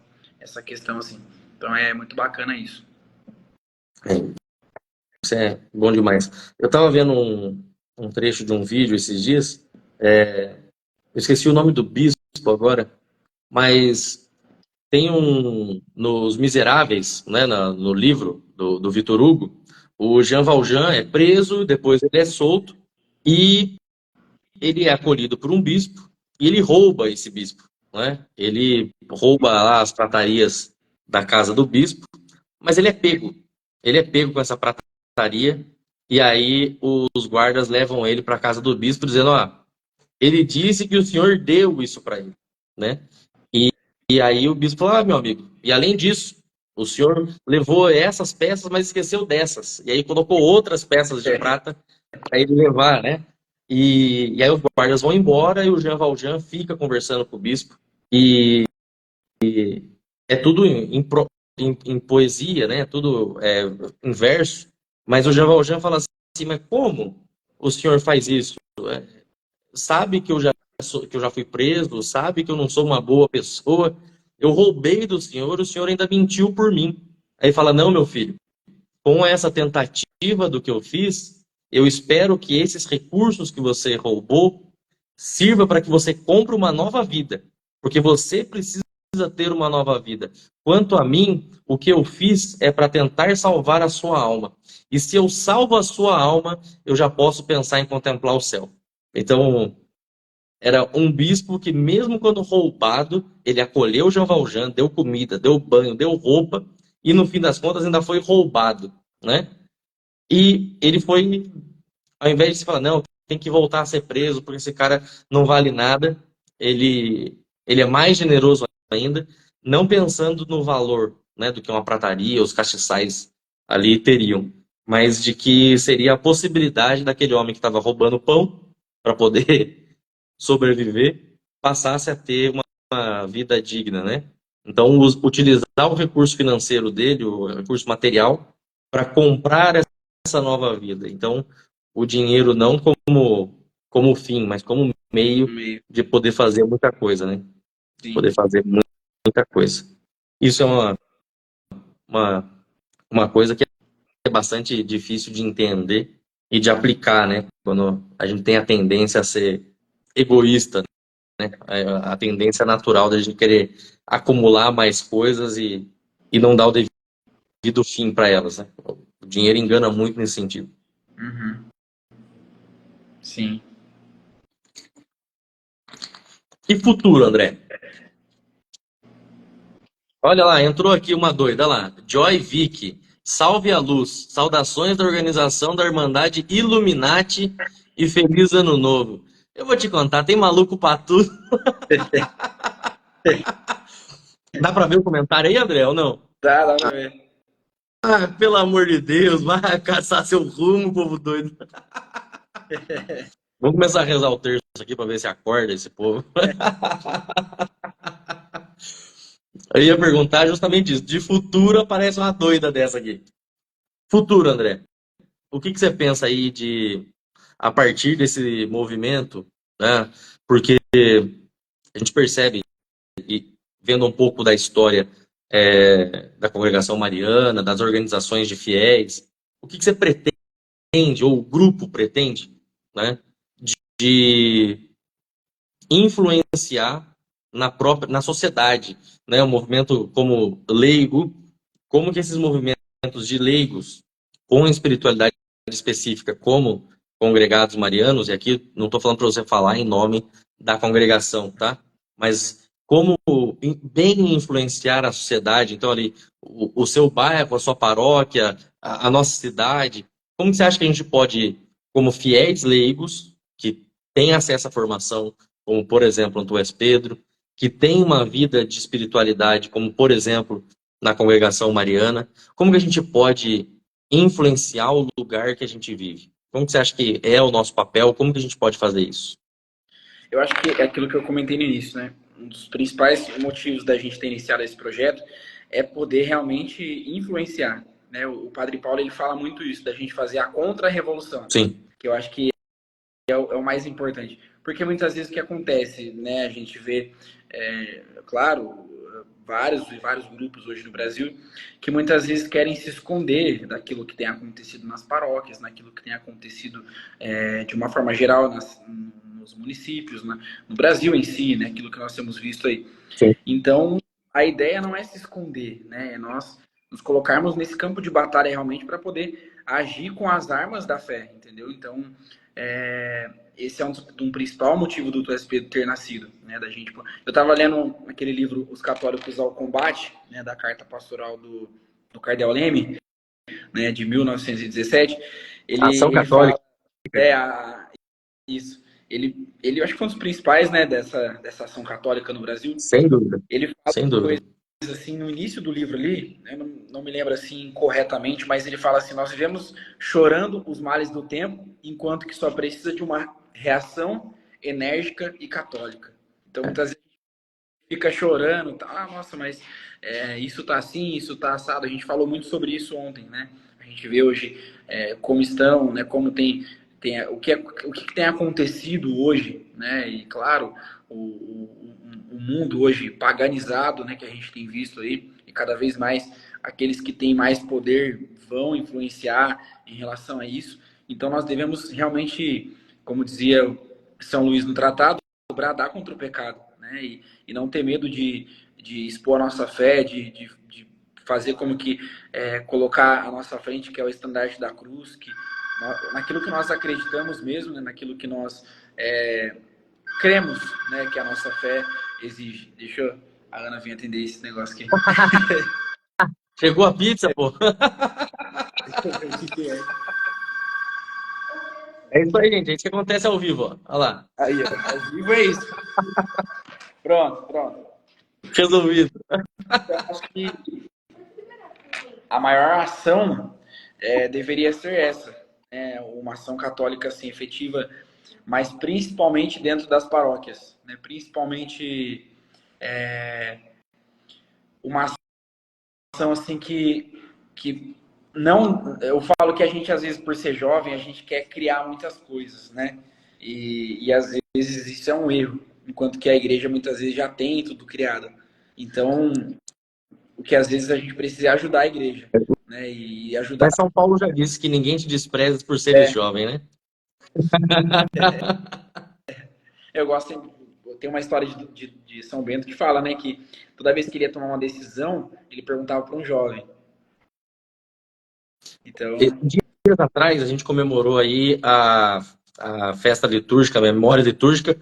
[SPEAKER 2] questão assim. Então é muito bacana isso.
[SPEAKER 1] Isso é bom demais. Eu estava vendo um trecho de um vídeo esses dias, eu esqueci o nome do bispo agora, mas tem nos Miseráveis, né, no livro do Victor Hugo, o Jean Valjean é preso, depois ele é solto e ele é acolhido por um bispo e ele rouba esse bispo, né? Ele rouba lá as pratarias da casa do bispo, mas ele é pego. Ele é pego com essa prataria e aí os guardas levam ele para a casa do bispo dizendo, ele disse que o senhor deu isso para ele, né? E aí o bispo falou, meu amigo, e além disso, o senhor levou essas peças, mas esqueceu dessas. E aí colocou outras peças de prata para ele levar, né? E aí os guardas vão embora e o Jean Valjean fica conversando com o bispo. E é tudo em poesia, né? Tudo em verso. Mas o Jean Valjean fala assim, mas como o senhor faz isso? Sabe que eu já fui preso, sabe que eu não sou uma boa pessoa. Eu roubei do senhor, o senhor ainda mentiu por mim. Aí fala, não, meu filho, com essa tentativa do que eu fiz, eu espero que esses recursos que você roubou sirva para que você compre uma nova vida, porque você precisa ter uma nova vida. Quanto a mim, o que eu fiz é para tentar salvar a sua alma. E se eu salvo a sua alma, eu já posso pensar em contemplar o céu. Então, era um bispo que, mesmo quando roubado, ele acolheu Jean Valjean, deu comida, deu banho, deu roupa, e no fim das contas ainda foi roubado, né? E ele foi, ao invés de se falar, não, tem que voltar a ser preso, porque esse cara não vale nada, ele é mais generoso ainda, não pensando no valor, né, do que uma prataria, os castiçais ali teriam, mas de que seria a possibilidade daquele homem que estava roubando pão para poder sobreviver, passasse a ter uma vida digna, né? Então, utilizar o recurso financeiro dele, o recurso material, para comprar essa nova vida. Então, o dinheiro não como fim, mas como meio
[SPEAKER 2] Meio.
[SPEAKER 1] de poder fazer muita coisa, né?
[SPEAKER 2] Sim.
[SPEAKER 1] Poder fazer muita coisa. Isso é uma, uma coisa que é bastante difícil de entender e de aplicar, né? Quando a gente tem a tendência a ser egoísta, a tendência natural da gente querer acumular mais coisas e não dar o devido fim para elas, né? O dinheiro engana muito nesse sentido.
[SPEAKER 2] Uhum. Sim.
[SPEAKER 1] E futuro, André? Olha lá, entrou aqui uma doida, olha lá. Joy Vick, salve a luz. Saudações da organização da Irmandade Illuminati e feliz ano novo. Eu vou te contar, tem maluco pra tudo. Dá pra ver o comentário aí, André, ou não?
[SPEAKER 2] Dá pra ver.
[SPEAKER 1] Pelo amor de Deus, vai caçar seu rumo, povo doido. Vamos começar a rezar o terço aqui para ver se acorda esse povo. Eu ia perguntar justamente isso. De futuro aparece uma doida dessa aqui. Futuro, André. O que você pensa aí a partir desse movimento, né? Porque a gente percebe, e vendo um pouco da história da congregação mariana, das organizações de fiéis, o que você pretende, ou o grupo pretende, né? De influenciar na sociedade, né? O movimento como leigo, como que esses movimentos de leigos com espiritualidade específica, como congregados marianos, e aqui não estou falando para você falar em nome da congregação, tá? Mas como bem influenciar a sociedade, então ali o seu bairro, a sua paróquia, a nossa cidade, como que você acha que a gente pode, como fiéis leigos que têm acesso à formação, como por exemplo, tu és Pedro, que tem uma vida de espiritualidade, como por exemplo, na congregação mariana, como que a gente pode influenciar o lugar que a gente vive? Como que você acha que é o nosso papel? Como que a gente pode fazer isso?
[SPEAKER 2] Eu acho que é aquilo que eu comentei no início, né? Um dos principais motivos da gente ter iniciado esse projeto é poder realmente influenciar, né? O Padre Paulo ele fala muito isso, da gente fazer a contra-revolução,
[SPEAKER 1] Sim,
[SPEAKER 2] que eu acho que é o mais importante. Porque muitas vezes o que acontece, né? A gente vê, claro, vários e vários grupos hoje no Brasil que muitas vezes querem se esconder daquilo que tem acontecido nas paróquias, naquilo que tem acontecido de uma forma geral nos municípios, né? No Brasil em si, né? Aquilo que nós temos visto aí.
[SPEAKER 1] sim.
[SPEAKER 2] Então, a ideia não é se esconder, né? É nós nos colocarmos nesse campo de batalha realmente para poder agir com as armas da fé, entendeu? Então, esse é um principal motivo do TSP ter nascido, né? Da gente, eu estava lendo aquele livro Os Católicos ao Combate, né? Da carta pastoral do Cardeal Leme, né? De 1917.
[SPEAKER 3] Ação
[SPEAKER 2] Ele fala,
[SPEAKER 3] Católica.
[SPEAKER 2] isso. Ele acho que foi um dos principais, né? Dessa ação católica no Brasil.
[SPEAKER 3] Sem dúvida.
[SPEAKER 2] Ele fala
[SPEAKER 1] Sem dúvida.
[SPEAKER 2] assim, no início do livro ali, eu não me lembro assim corretamente, mas ele fala assim: nós vivemos chorando os males do tempo, enquanto que só precisa de uma reação enérgica e católica. Então, muitas vezes fica chorando, tá, nossa, mas isso tá assim, isso tá assado. A gente falou muito sobre isso ontem, né? A gente vê hoje como estão, né? Como o que tem acontecido hoje, né? E claro, o mundo hoje paganizado, né, que a gente tem visto aí, e cada vez mais aqueles que têm mais poder vão influenciar em relação a isso. Então nós devemos realmente, como dizia São Luís no tratado, bradar contra o pecado, né, e não ter medo de expor a nossa fé, de fazer como que colocar a nossa frente, que é o estandarte da cruz, que naquilo que nós acreditamos mesmo, né, naquilo que nós cremos, né, que a nossa fé exige. Deixa a Ana vir atender esse negócio aqui.
[SPEAKER 1] Chegou a pizza, pô. É isso aí, gente. É isso que acontece ao vivo, ó. Olha lá.
[SPEAKER 2] Aí, ó, ao vivo é isso. Pronto.
[SPEAKER 1] Resolvido.
[SPEAKER 2] Eu acho que a maior ação deveria ser essa, uma ação católica assim, efetiva, mas principalmente dentro das paróquias, né? Principalmente uma ação assim que não, eu falo que a gente às vezes por ser jovem a gente quer criar muitas coisas, né? E às vezes isso é um erro, enquanto que a igreja muitas vezes já tem tudo criado. Então, o que às vezes a gente precisa é ajudar a igreja, né? E ajudar.
[SPEAKER 1] Mas São Paulo já disse que ninguém te despreza por seres jovem, né?
[SPEAKER 2] Eu gosto, tem uma história de São Bento que fala, né, que toda vez que ele ia tomar uma decisão, ele perguntava para um jovem. Então,
[SPEAKER 1] dias atrás a gente comemorou aí a festa litúrgica, a memória litúrgica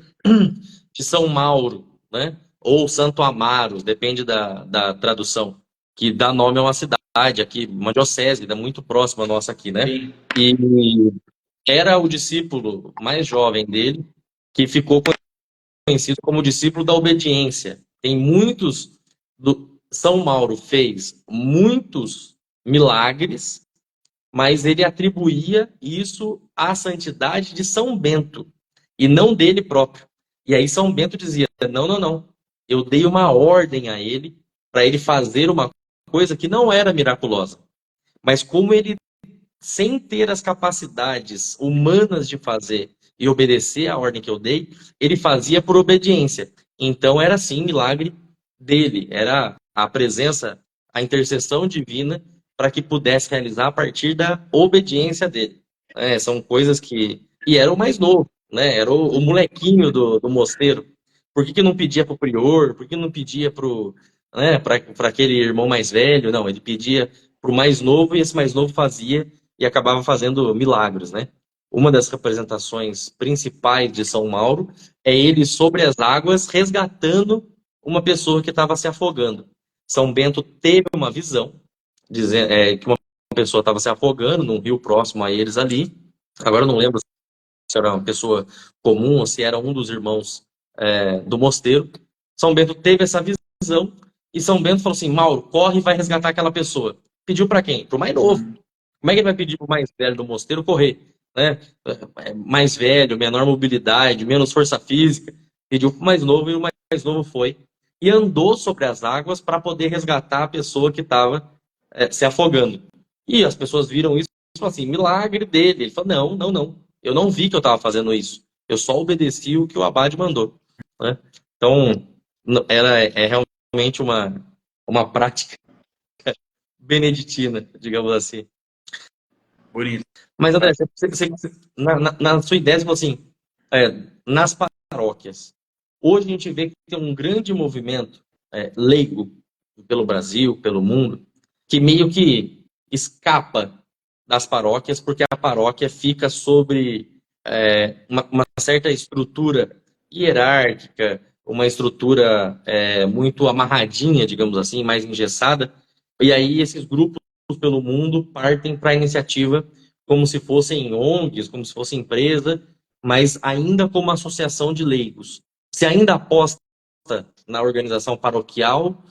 [SPEAKER 1] de São Mauro, né? Ou Santo Amaro, depende da tradução, que dá nome a uma cidade aqui, uma diocese, muito próxima nossa aqui, né?
[SPEAKER 2] sim.
[SPEAKER 1] E era o discípulo mais jovem dele que ficou conhecido como discípulo da obediência. Tem muitos São Mauro fez muitos milagres, mas ele atribuía isso à santidade de São Bento e não dele próprio. E aí São Bento dizia: não. Eu dei uma ordem a ele para ele fazer uma coisa que não era miraculosa. Mas como ele, sem ter as capacidades humanas de fazer e obedecer à ordem que eu dei, ele fazia por obediência. Então era sim milagre dele, era a presença, a intercessão divina para que pudesse realizar a partir da obediência dele. São coisas que... E era o mais novo, né? Era o molequinho do mosteiro. Por que não pedia para o prior? Por que não pedia para aquele irmão mais velho? Não, ele pedia para o mais novo e esse mais novo fazia e acabava fazendo milagres, né? Uma das representações principais de São Mauro é ele sobre as águas resgatando uma pessoa que estava se afogando. São Bento teve uma visão dizendo que uma pessoa estava se afogando num rio próximo a eles ali. Agora eu não lembro se era uma pessoa comum ou se era um dos irmãos do mosteiro. São Bento teve essa visão e São Bento falou assim: Mauro, corre e vai resgatar aquela pessoa. Pediu para quem? Para o mais novo. Como é que ele vai pedir para o mais velho do mosteiro correr? Né? Mais velho, menor mobilidade, menos força física. Pediu para o mais novo e o mais novo foi. E andou sobre as águas para poder resgatar a pessoa que estava se afogando. E as pessoas viram isso e falaram assim: milagre dele. Ele falou: não. Eu não vi que eu estava fazendo isso. Eu só obedeci o que o abade mandou. Né? Então, é realmente uma prática beneditina, digamos assim.
[SPEAKER 2] Bonito.
[SPEAKER 1] Mas, André, na sua ideia, você falou assim, nas paróquias, hoje a gente vê que tem um grande movimento leigo pelo Brasil, pelo mundo, que meio que escapa das paróquias, porque a paróquia fica sobre uma certa estrutura hierárquica, uma estrutura muito amarradinha, digamos assim, mais engessada, e aí esses grupos pelo mundo partem para a iniciativa como se fossem ONGs, como se fosse empresa, mas ainda como associação de leigos. Se ainda aposta na organização paroquial,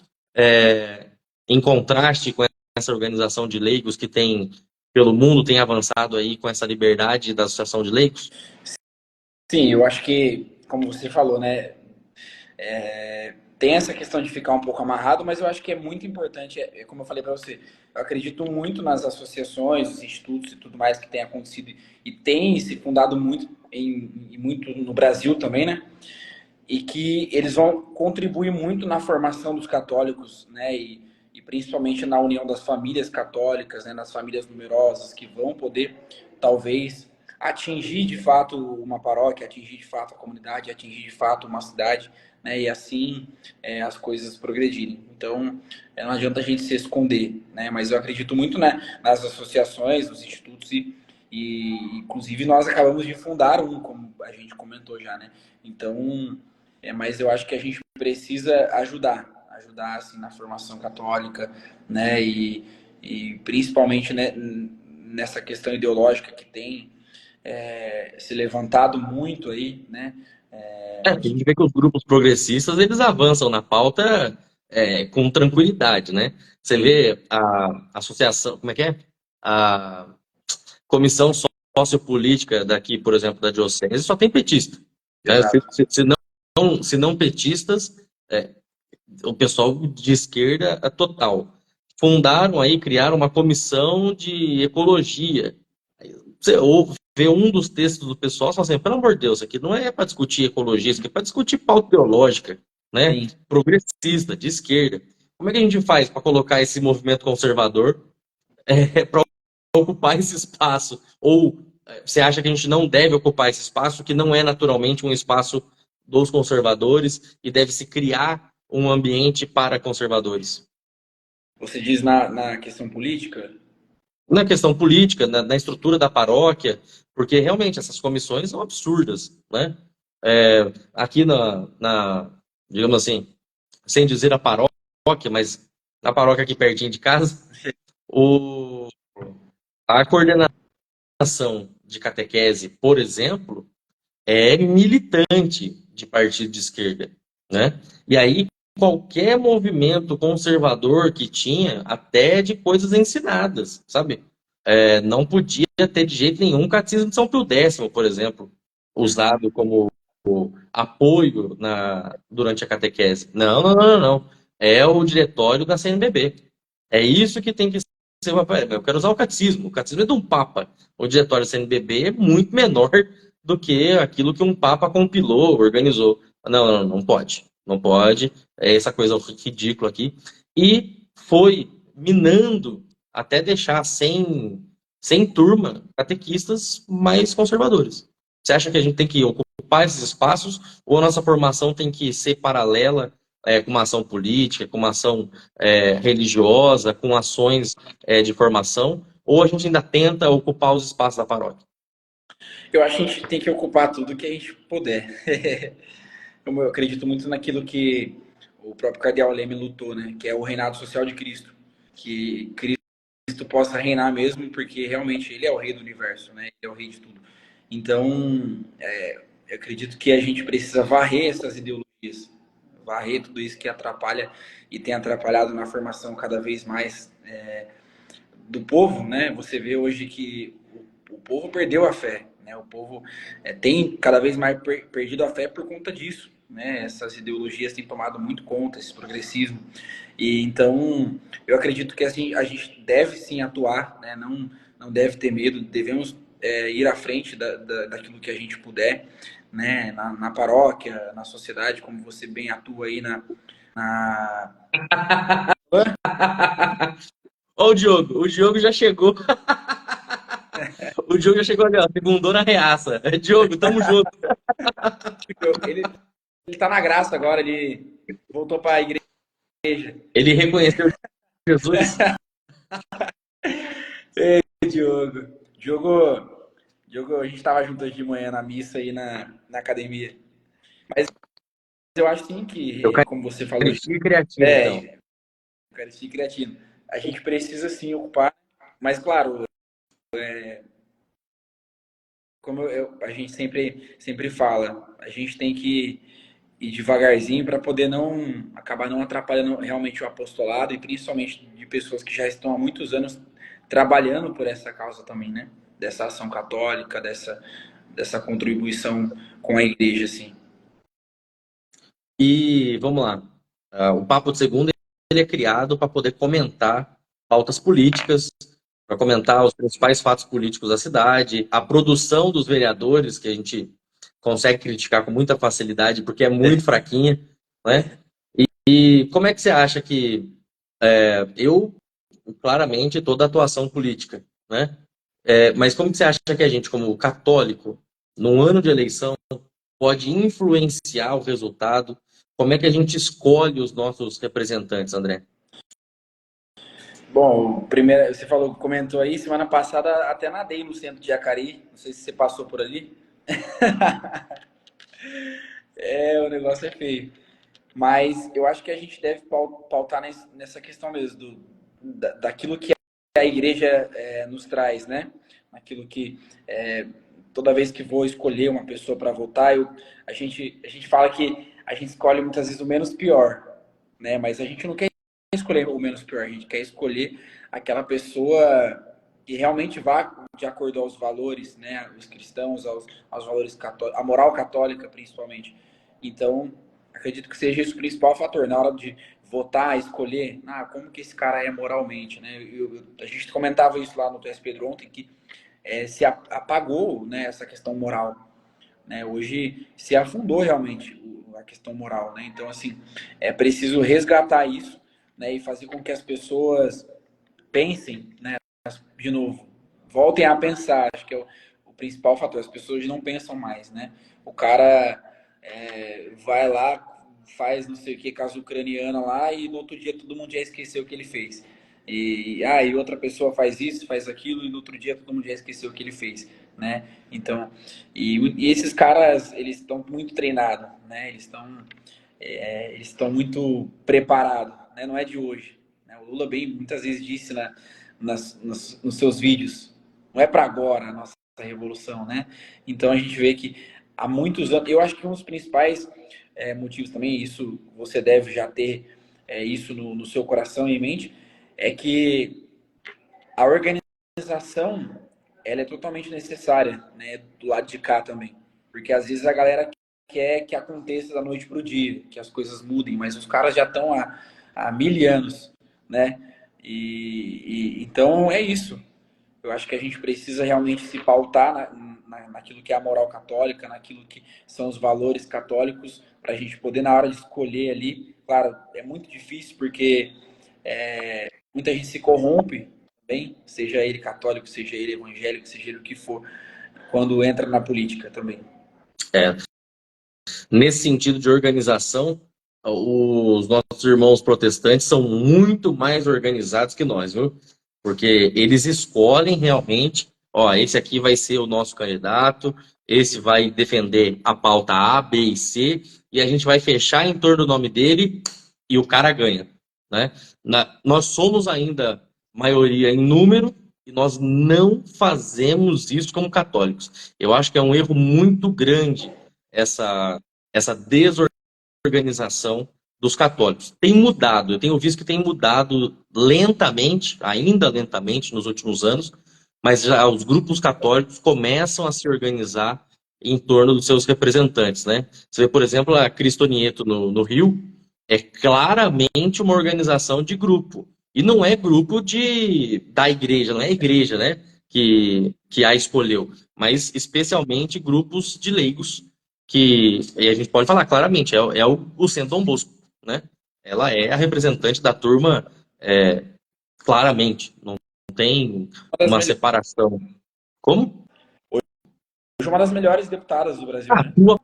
[SPEAKER 1] em contraste com essa organização de leigos que tem, pelo mundo, tem avançado aí com essa liberdade da associação de leigos?
[SPEAKER 2] Sim, eu acho que, como você falou, né, tem essa questão de ficar um pouco amarrado, mas eu acho que é muito importante, como eu falei para você, eu acredito muito nas associações, os institutos e tudo mais que tem acontecido e tem se fundado muito, muito no Brasil também, né? E que eles vão contribuir muito na formação dos católicos, né? E principalmente na união das famílias católicas, né? Nas famílias numerosas que vão poder, talvez, atingir de fato uma paróquia, atingir de fato a comunidade, atingir de fato uma cidade, né? E assim as coisas progredirem. Então, não adianta a gente se esconder, né? Mas eu acredito muito, né, nas associações, nos institutos e inclusive nós acabamos de fundar um, como a gente comentou já, né? Então, mas eu acho que a gente precisa ajudar assim na formação católica, né? E principalmente, né, nessa questão ideológica que tem se levantado muito aí, né?
[SPEAKER 1] A gente vê que os grupos progressistas, eles avançam na pauta com tranquilidade, né? Você vê a associação, como é que é? A comissão sociopolítica daqui, por exemplo, da Diocese, só tem petista. Né?
[SPEAKER 2] Exato.
[SPEAKER 1] Se não petistas, é, o pessoal de esquerda é total. Fundaram aí, criaram uma comissão de ecologia. Você ouve, vê um dos textos do pessoal e fala assim, pelo amor de Deus, isso aqui não é para discutir ecologia, isso aqui é para discutir pauta teológica, né?
[SPEAKER 2] Sim.
[SPEAKER 1] Progressista, de esquerda. Como é que a gente faz para colocar esse movimento conservador para ocupar esse espaço? Ou você acha que a gente não deve ocupar esse espaço, que não é naturalmente um espaço dos conservadores e deve se criar um ambiente para conservadores?
[SPEAKER 2] Você diz na questão política?
[SPEAKER 1] Na questão política, na estrutura da paróquia, porque realmente essas comissões são absurdas, né? Aqui digamos assim, sem dizer a paróquia, mas na paróquia aqui pertinho de casa, o, a coordenação de catequese, por exemplo, é militante de partido de esquerda, né? E aí qualquer movimento conservador que tinha, até de coisas ensinadas, sabe? Não podia ter de jeito nenhum o Catecismo de São Pio X, por exemplo, usado como apoio durante a catequese. Não, não, não, não, não. É o diretório da CNBB. É isso que tem que ser. Eu quero usar o catecismo. O catecismo é de um papa. O diretório da CNBB é muito menor do que aquilo que um papa compilou, organizou. Não, não, não pode. Não pode. É essa coisa ridícula aqui. E foi minando até deixar sem turma catequistas mais conservadores. Você acha que a gente tem que ocupar esses espaços ou a nossa formação tem que ser paralela com uma ação política, com uma ação religiosa, com ações de formação, ou a gente ainda tenta ocupar os espaços da paróquia?
[SPEAKER 2] Eu acho que a gente tem que ocupar tudo que a gente puder. Eu acredito muito naquilo que o próprio Cardeal Leme lutou, né? Que é o reinado social de Cristo. Que Cristo possa reinar mesmo, porque realmente ele é o rei do universo, né? Ele é o rei de tudo. Então, eu acredito que a gente precisa varrer essas ideologias, varrer tudo isso que atrapalha e tem atrapalhado na formação cada vez mais do povo, né? Você vê hoje que o povo perdeu a fé, né? O povo tem cada vez mais perdido a fé por conta disso, né? Essas ideologias têm tomado muito conta, esse progressismo. E então, eu acredito que assim, a gente deve sim atuar, né? Não deve ter medo, devemos ir à frente daquilo que a gente puder, né? Na paróquia, na sociedade, como você bem atua aí na...
[SPEAKER 1] Ó, o Diogo já chegou. O Diogo já chegou ali, ó, segundou na reaça. Diogo, tamo junto.
[SPEAKER 2] Ele tá na graça agora, ele voltou para a igreja
[SPEAKER 1] Ele reconheceu Jesus.
[SPEAKER 2] Diogo. Diogo, a gente tava junto hoje de manhã na missa aí na academia. Mas eu acho sim que, como você falou,
[SPEAKER 1] Eucaristia e creatina, então.
[SPEAKER 2] é, Eucaristia e creatina. A gente precisa sim ocupar, mas claro, como a gente sempre fala, a gente tem que ir devagarzinho para poder não acabar não atrapalhando realmente o apostolado e principalmente de pessoas que já estão há muitos anos trabalhando por essa causa também, né? Dessa ação católica, dessa contribuição com a igreja, assim.
[SPEAKER 1] E vamos lá. O Papo de Segunda ele é criado para poder comentar pautas políticas, para comentar os principais fatos políticos da cidade, a produção dos vereadores, que a gente consegue criticar com muita facilidade, porque é muito fraquinha, né? E como é que você acha que eu, claramente, toda atuação política, né? Mas como que você acha que a gente, como católico, num ano de eleição, pode influenciar o resultado? Como é que a gente escolhe os nossos representantes, André?
[SPEAKER 2] Bom, primeiro, você comentou aí, semana passada até nadei no centro de Jacari, não sei se você passou por ali. O negócio é feio. Mas eu acho que a gente deve pautar nessa questão mesmo, daquilo que a igreja nos traz, né? Aquilo que toda vez que vou escolher uma pessoa para votar, a gente fala que a gente escolhe muitas vezes o menos pior, né? Mas a gente não quer escolher o menos pior, a gente quer escolher aquela pessoa que realmente vá de acordo aos valores, né? Os cristãos, aos valores católicos, a moral católica principalmente. Então, acredito que seja esse o principal fator na hora de votar, escolher, como que esse cara é moralmente, né? A gente comentava isso lá no TS Pedro ontem, que se apagou, né, essa questão moral, né? Hoje se afundou realmente a questão moral, né? Então, assim, é preciso resgatar isso, né, e fazer com que as pessoas pensem, né, de novo, voltem a pensar, acho que é o principal fator, as pessoas não pensam mais, né? O cara vai lá, faz não sei o que, casa ucraniana lá, e no outro dia todo mundo já esqueceu o que ele fez. E outra pessoa faz isso, faz aquilo, e no outro dia todo mundo já esqueceu o que ele fez, né? Então, e esses caras, eles estão muito treinados, né? Eles estão muito preparados, né? Não é de hoje, né? O Lula bem muitas vezes disse nos seus vídeos, não é para agora a nossa revolução, né? Então a gente vê que há muitos anos, eu acho que um dos principais motivos também, isso você deve já ter isso no seu coração e em mente, é que a organização ela é totalmente necessária, né, do lado de cá também, porque às vezes a galera quer que aconteça da noite para o dia, que as coisas mudem, mas os caras já estão há 1000 anos, né? Então é isso. Eu acho que a gente precisa realmente se pautar naquilo que é a moral católica, naquilo que são os valores católicos, para a gente poder, na hora de escolher ali, claro, é muito difícil porque muita gente se corrompe também, seja ele católico, seja ele evangélico, seja ele o que for, quando entra na política também.
[SPEAKER 1] Nesse sentido de organização, os nossos irmãos protestantes são muito mais organizados que nós, viu? Porque eles escolhem realmente, ó, esse aqui vai ser o nosso candidato, esse vai defender a pauta A, B e C, e a gente vai fechar em torno do nome dele e o cara ganha, né? Nós somos ainda maioria em número e nós não fazemos isso como católicos. Eu acho que é um erro muito grande essa desorganização dos católicos. Tem mudado, eu tenho visto que tem mudado lentamente, ainda lentamente nos últimos anos, mas já os grupos católicos começam a se organizar em torno dos seus representantes, né? Você vê, por exemplo, a Cristo Nieto no Rio, é claramente uma organização de grupo. E não é grupo da igreja, não é a igreja, né, que a escolheu, mas especialmente grupos de leigos que e a gente pode falar claramente, o Centro Dom Bosco, né? Ela é a representante da turma claramente, não tem uma separação. Como?
[SPEAKER 2] Hoje uma das melhores deputadas do Brasil, né?
[SPEAKER 1] Atua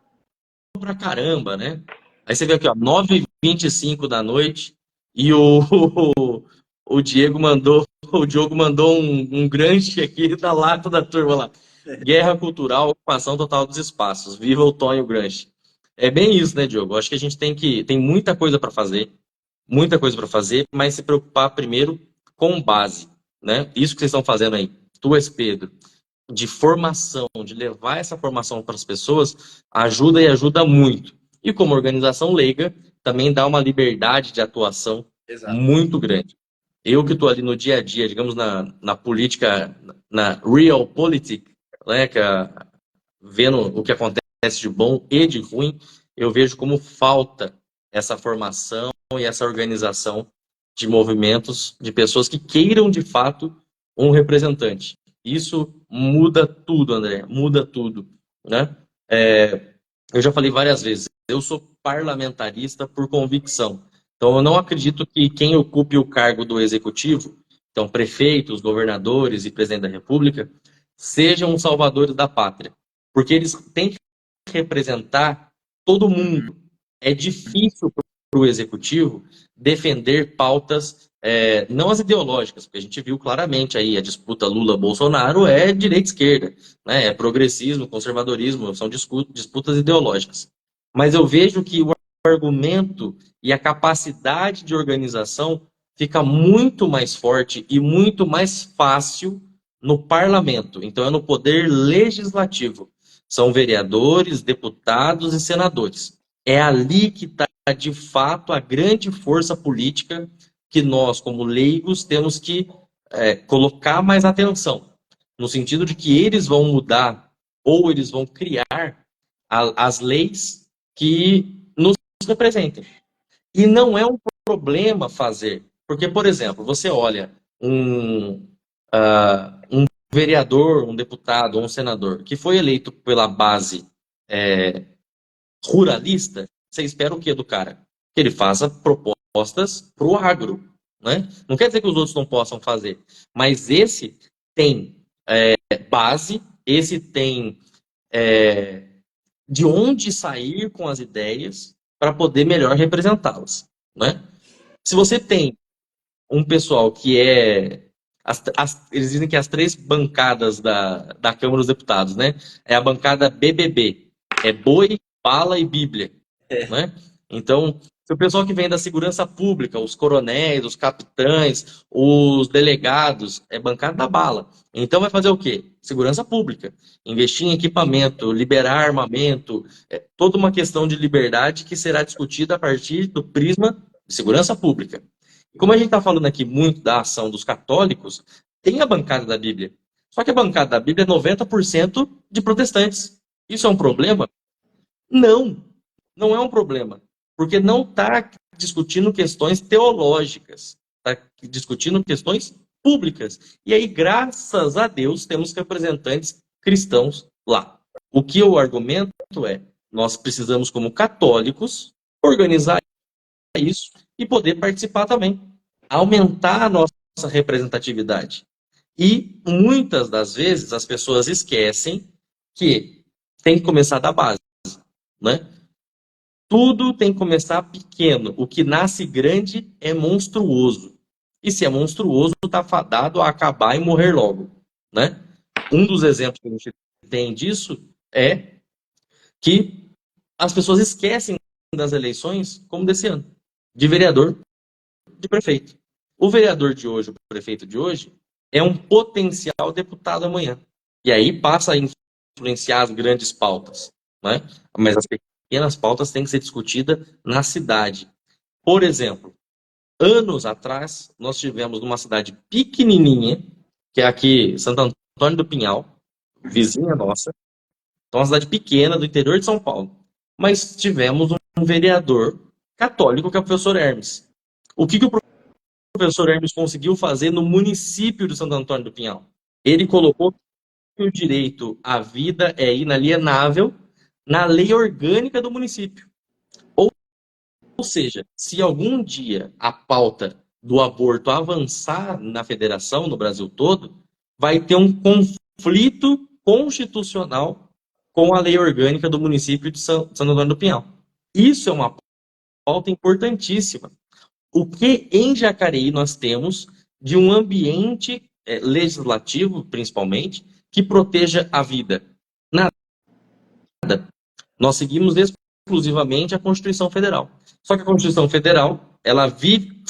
[SPEAKER 1] pra caramba, né? Aí você vê aqui, ó, 9h25 da noite, E o Diego mandou, o Diogo mandou um Gramsci aqui da lata da turma lá. Guerra cultural, ocupação total dos espaços. Viva o Tonho Gramsci. É bem isso, né, Diogo? Acho que a gente tem muita coisa para fazer, mas se preocupar primeiro com base, né? Isso que vocês estão fazendo aí, tu és Pedro, de formação, de levar essa formação para as pessoas, ajuda e ajuda muito. E como organização leiga, também dá uma liberdade de atuação
[SPEAKER 2] Exato.
[SPEAKER 1] muito grande. Eu que estou ali no dia a dia, digamos, na política, na real politics, né, vendo o que acontece de bom e de ruim, eu vejo como falta essa formação e essa organização de movimentos, de pessoas que queiram de fato um representante. Isso muda tudo, André, muda tudo, né? Eu já falei várias vezes, eu sou parlamentarista por convicção. Então, eu não acredito que quem ocupe o cargo do executivo, então prefeitos, governadores e presidente da República, sejam os salvadores da pátria, porque eles têm que representar todo mundo. É difícil para o executivo defender pautas, não as ideológicas, porque a gente viu claramente aí a disputa Lula-Bolsonaro é direita-esquerda, né? É progressismo, conservadorismo, são disputas ideológicas. Mas eu vejo que o argumento e a capacidade de organização fica muito mais forte e muito mais fácil no parlamento. Então, é no poder legislativo. São vereadores, deputados e senadores. É ali que está, de fato, a grande força política que nós, como leigos, temos que colocar mais atenção. No sentido de que eles vão mudar ou eles vão criar as leis que nos representem. E não é um problema fazer. Porque, por exemplo, você olha um vereador, um deputado ou um senador que foi eleito pela base ruralista, você espera o quê do cara? Que ele faça propostas para o agro. Né? Não quer dizer que os outros não possam fazer, mas esse tem base, esse tem de onde sair com as ideias para poder melhor representá-las. Né? Se você tem um pessoal que é. Eles dizem que as três bancadas da Câmara dos Deputados, né? É a bancada BBB. É boi, bala e Bíblia. Né? Então, se o pessoal que vem da segurança pública, os coronéis, os capitães, os delegados, é bancada da bala. Então vai fazer o quê? Segurança pública. Investir em equipamento, liberar armamento, toda uma questão de liberdade que será discutida a partir do prisma de segurança pública. E como a gente está falando aqui muito da ação dos católicos, tem a bancada da Bíblia. Só que a bancada da Bíblia é 90% de protestantes. Isso é um problema? Não, não é um problema. Porque não está discutindo questões teológicas, está discutindo questões públicas. E aí, graças a Deus, temos representantes cristãos lá. O que eu argumento é, nós precisamos, como católicos, organizar isso e poder participar também. Aumentar a nossa representatividade. E muitas das vezes as pessoas esquecem que tem que começar da base, né? Tudo tem que começar pequeno. O que nasce grande é monstruoso. E se é monstruoso, está fadado a acabar e morrer logo, né? Um dos exemplos que a gente tem disso é que as pessoas esquecem das eleições, como desse ano, de vereador, de prefeito. O vereador de hoje, o prefeito de hoje, é um potencial deputado amanhã. E aí passa a influenciar as grandes pautas, né? Mas as pequenas pautas têm que ser discutidas na cidade. Por exemplo, anos atrás, nós tivemos numa cidade pequenininha, que é aqui, Santo Antônio do Pinhal, vizinha nossa, então uma cidade pequena do interior de São Paulo. Mas tivemos um vereador católico, que é o professor Hermes. O que o professor Hermes conseguiu fazer no município de Santo Antônio do Pinhal? Ele colocou que o direito à vida é inalienável na lei orgânica do município. Ou seja, se algum dia a pauta do aborto avançar na federação, no Brasil todo, vai ter um conflito constitucional com a lei orgânica do município de Santo Antônio do Pinhal. Isso é uma pauta importantíssima. o que em Jacareí nós temos de um ambiente legislativo, principalmente, que proteja a vida? Nada. Nós seguimos exclusivamente a Constituição Federal. Só que a Constituição Federal, ela vive...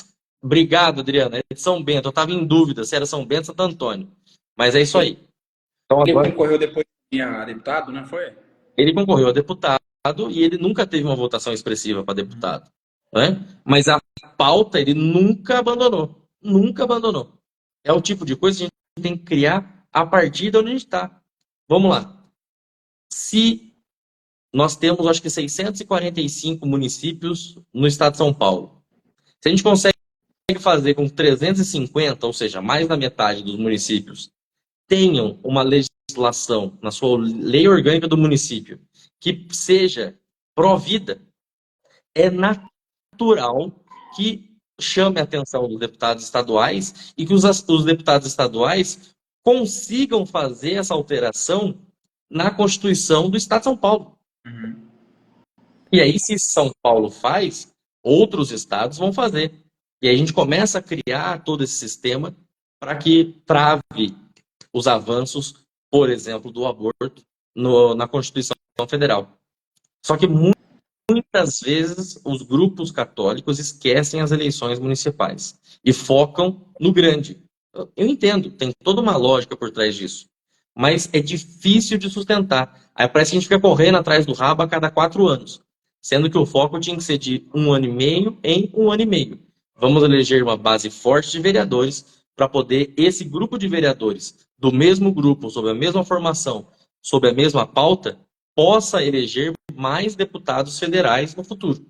[SPEAKER 1] Obrigado, Adriana. É de São Bento. Eu estava em dúvida se era São Bento ou Santo Antônio. Mas é isso aí. Então,
[SPEAKER 2] Ele
[SPEAKER 1] agora,
[SPEAKER 2] concorreu depois a deputado, não foi?
[SPEAKER 1] ele concorreu a deputado e ele nunca teve uma votação expressiva para deputado. Né? Mas a pauta ele nunca abandonou. Nunca abandonou. É o tipo de coisa que a gente tem que criar a partir de onde a gente está. Vamos lá. Se nós temos, acho que, 645 municípios no estado de São Paulo. Se a gente consegue fazer com que 350, ou seja, mais da metade dos municípios, tenham uma legislação na sua lei orgânica do município que seja pró-vida, é natural que chame a atenção dos deputados estaduais e que os deputados estaduais consigam fazer essa alteração na Constituição do Estado de São Paulo.
[SPEAKER 2] Uhum.
[SPEAKER 1] E aí, se São Paulo faz, outros estados vão fazer. E aí a gente começa a criar todo esse sistema para que trave os avanços, por exemplo, do aborto na Constituição Federal. Só que muitas vezes os grupos católicos esquecem as eleições municipais e focam no grande. Eu entendo, tem toda uma lógica por trás disso. Mas é difícil de sustentar. Aí parece que a gente fica correndo atrás do rabo a cada 4 anos. Sendo que o foco tinha que ser de 1 ano e meio em 1 ano e meio. Vamos eleger uma base forte de vereadores para poder esse grupo de vereadores, do mesmo grupo, sob a mesma formação, sob a mesma pauta, possa eleger mais deputados federais no futuro.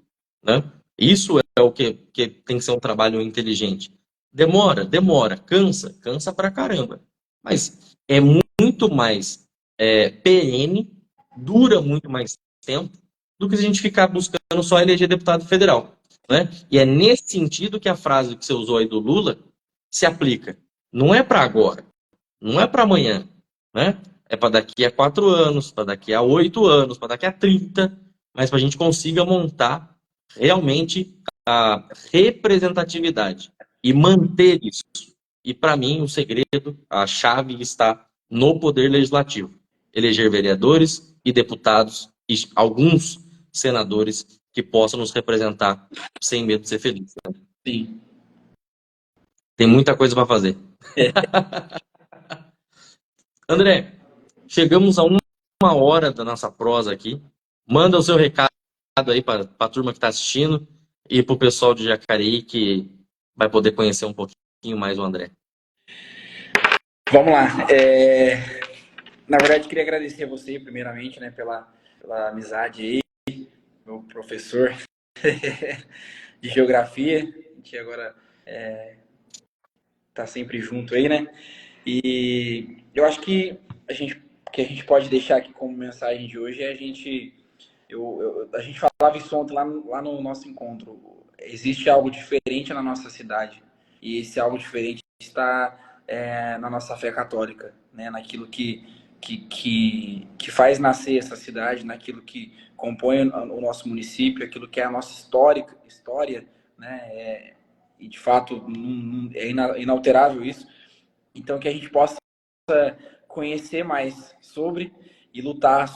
[SPEAKER 1] Né? Isso é o que tem que ser um trabalho inteligente. Demora, cansa pra caramba. Mas é muito mais perene, dura muito mais tempo do que se a gente ficar buscando só eleger deputado federal. Né? E é nesse sentido que a frase que você usou aí do Lula se aplica. Não é para agora, não é para amanhã, né? É para daqui a 4 anos, para daqui a 8 anos, para daqui a 30, mas para a gente consiga montar realmente a representatividade e manter isso. E para mim, o segredo, a chave está no poder legislativo. Eleger vereadores e deputados e alguns senadores que possam nos representar sem medo de ser feliz. Né?
[SPEAKER 2] Sim.
[SPEAKER 1] Tem muita coisa para fazer. André, chegamos a 1 hora da nossa prosa aqui. Manda o seu recado aí para a turma que está assistindo e para o pessoal de Jacareí que vai poder conhecer um pouquinho mais o André.
[SPEAKER 2] Vamos lá. Na verdade, queria agradecer a você, primeiramente, né, pela amizade aí, meu professor de geografia. A gente agora tá sempre junto aí, né? E eu acho que a gente pode deixar aqui como mensagem de hoje é a gente falava isso ontem lá no nosso encontro. Existe algo diferente na nossa cidade e esse algo diferente está na nossa fé católica, né? Naquilo que faz nascer essa cidade, naquilo que compõe o nosso município, aquilo que é a nossa história, né? E de fato é inalterável isso. Então que a gente possa conhecer mais sobre e lutar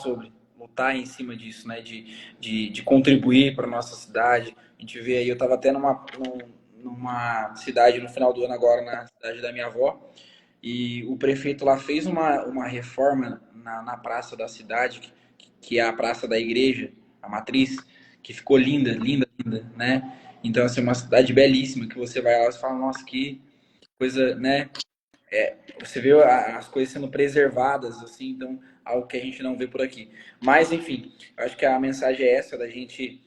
[SPEAKER 2] em cima disso, né? De contribuir para nossa cidade. A gente vê aí, eu estava até numa cidade no final do ano agora, na cidade da minha avó, e o prefeito lá fez uma reforma na praça da cidade, que é a praça da igreja, a matriz, que ficou linda, linda, linda, né? Então, assim, uma cidade belíssima, que você vai lá e fala, nossa, que coisa, né? Você vê as coisas sendo preservadas, assim, então, algo que a gente não vê por aqui. Mas, enfim, eu acho que a mensagem é essa, da gente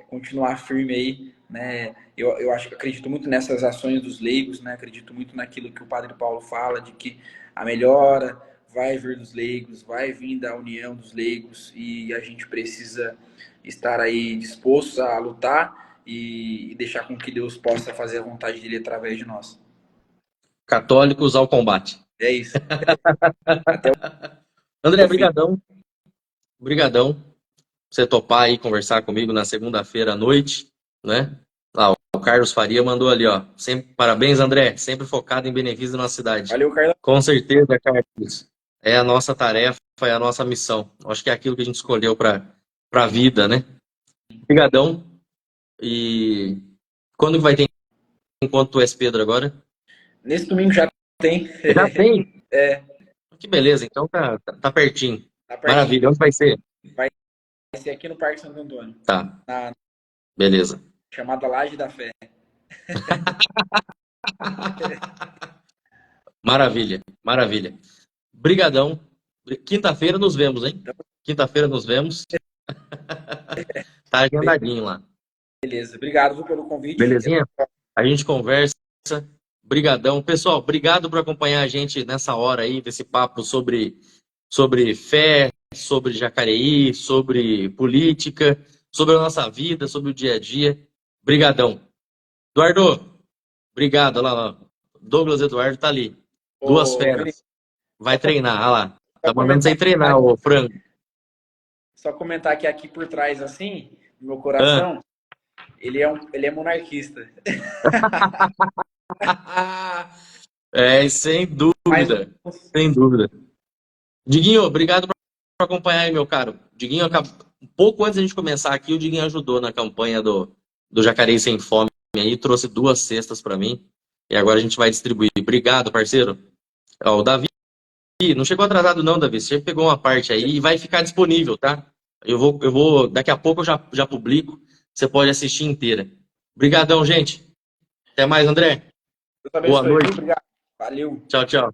[SPEAKER 2] continuar firme aí, né? Eu acredito muito nessas ações dos leigos, né? Acredito muito naquilo que o Padre Paulo fala, de que a melhora vai vir dos leigos, vai vir da união dos leigos, e a gente precisa estar aí dispostos a lutar e deixar com que Deus possa fazer a vontade dele através de nós.
[SPEAKER 1] Católicos ao combate.
[SPEAKER 2] É isso. Até
[SPEAKER 1] André,
[SPEAKER 2] o fim.
[SPEAKER 1] brigadão. Você topar aí conversar comigo na segunda-feira à noite, né? Carlos Faria mandou ali, ó. Sempre, parabéns, André. Sempre focado em benefício da nossa cidade.
[SPEAKER 2] Valeu, Carlão.
[SPEAKER 1] Com certeza, Carlos. É a nossa tarefa, é a nossa missão. Acho que é aquilo que a gente escolheu para a vida, né? Obrigadão. E quando vai ter encontro tu és Pedro agora?
[SPEAKER 2] Nesse domingo já tem.
[SPEAKER 1] Já tem?
[SPEAKER 2] É.
[SPEAKER 1] Que beleza, então tá pertinho.
[SPEAKER 2] Tá pertinho.
[SPEAKER 1] Maravilha, onde vai ser?
[SPEAKER 2] Vai ser aqui no Parque Santo Antônio.
[SPEAKER 1] Tá.
[SPEAKER 2] Na
[SPEAKER 1] Beleza.
[SPEAKER 2] chamada Laje da Fé.
[SPEAKER 1] Maravilha, maravilha. Brigadão. Quinta-feira nos vemos, hein? Quinta-feira nos vemos. Tá agendadinho lá.
[SPEAKER 2] Beleza. Obrigado pelo convite.
[SPEAKER 1] Belezinha? A gente conversa. Brigadão. Pessoal, obrigado por acompanhar a gente nessa hora aí, desse papo sobre fé, sobre Jacareí, sobre política, sobre a nossa vida, sobre o dia a dia. Brigadão. Eduardo, obrigado. Olha lá. Douglas Eduardo tá ali. Duas feras. Vai treinar. Olha lá. Tá mandando você treinar, ô frango.
[SPEAKER 2] Só comentar que aqui por trás, assim, no meu coração, ele é monarquista.
[SPEAKER 1] É, sem dúvida. Sem dúvida. Diguinho, obrigado por acompanhar aí, meu caro. Diguinho, um pouco antes da gente começar aqui, o Diguinho ajudou na campanha do Jacareí Sem Fome aí, trouxe 2 cestas para mim. E agora a gente vai distribuir. Obrigado, parceiro. Ó, o Davi, não chegou atrasado não, Davi. Você pegou uma parte aí e vai ficar disponível, tá? Eu vou, daqui a pouco eu já publico. Você pode assistir inteira. Obrigadão, gente. Até mais, André. Boa noite.
[SPEAKER 2] Obrigado. Valeu.
[SPEAKER 1] Tchau, tchau.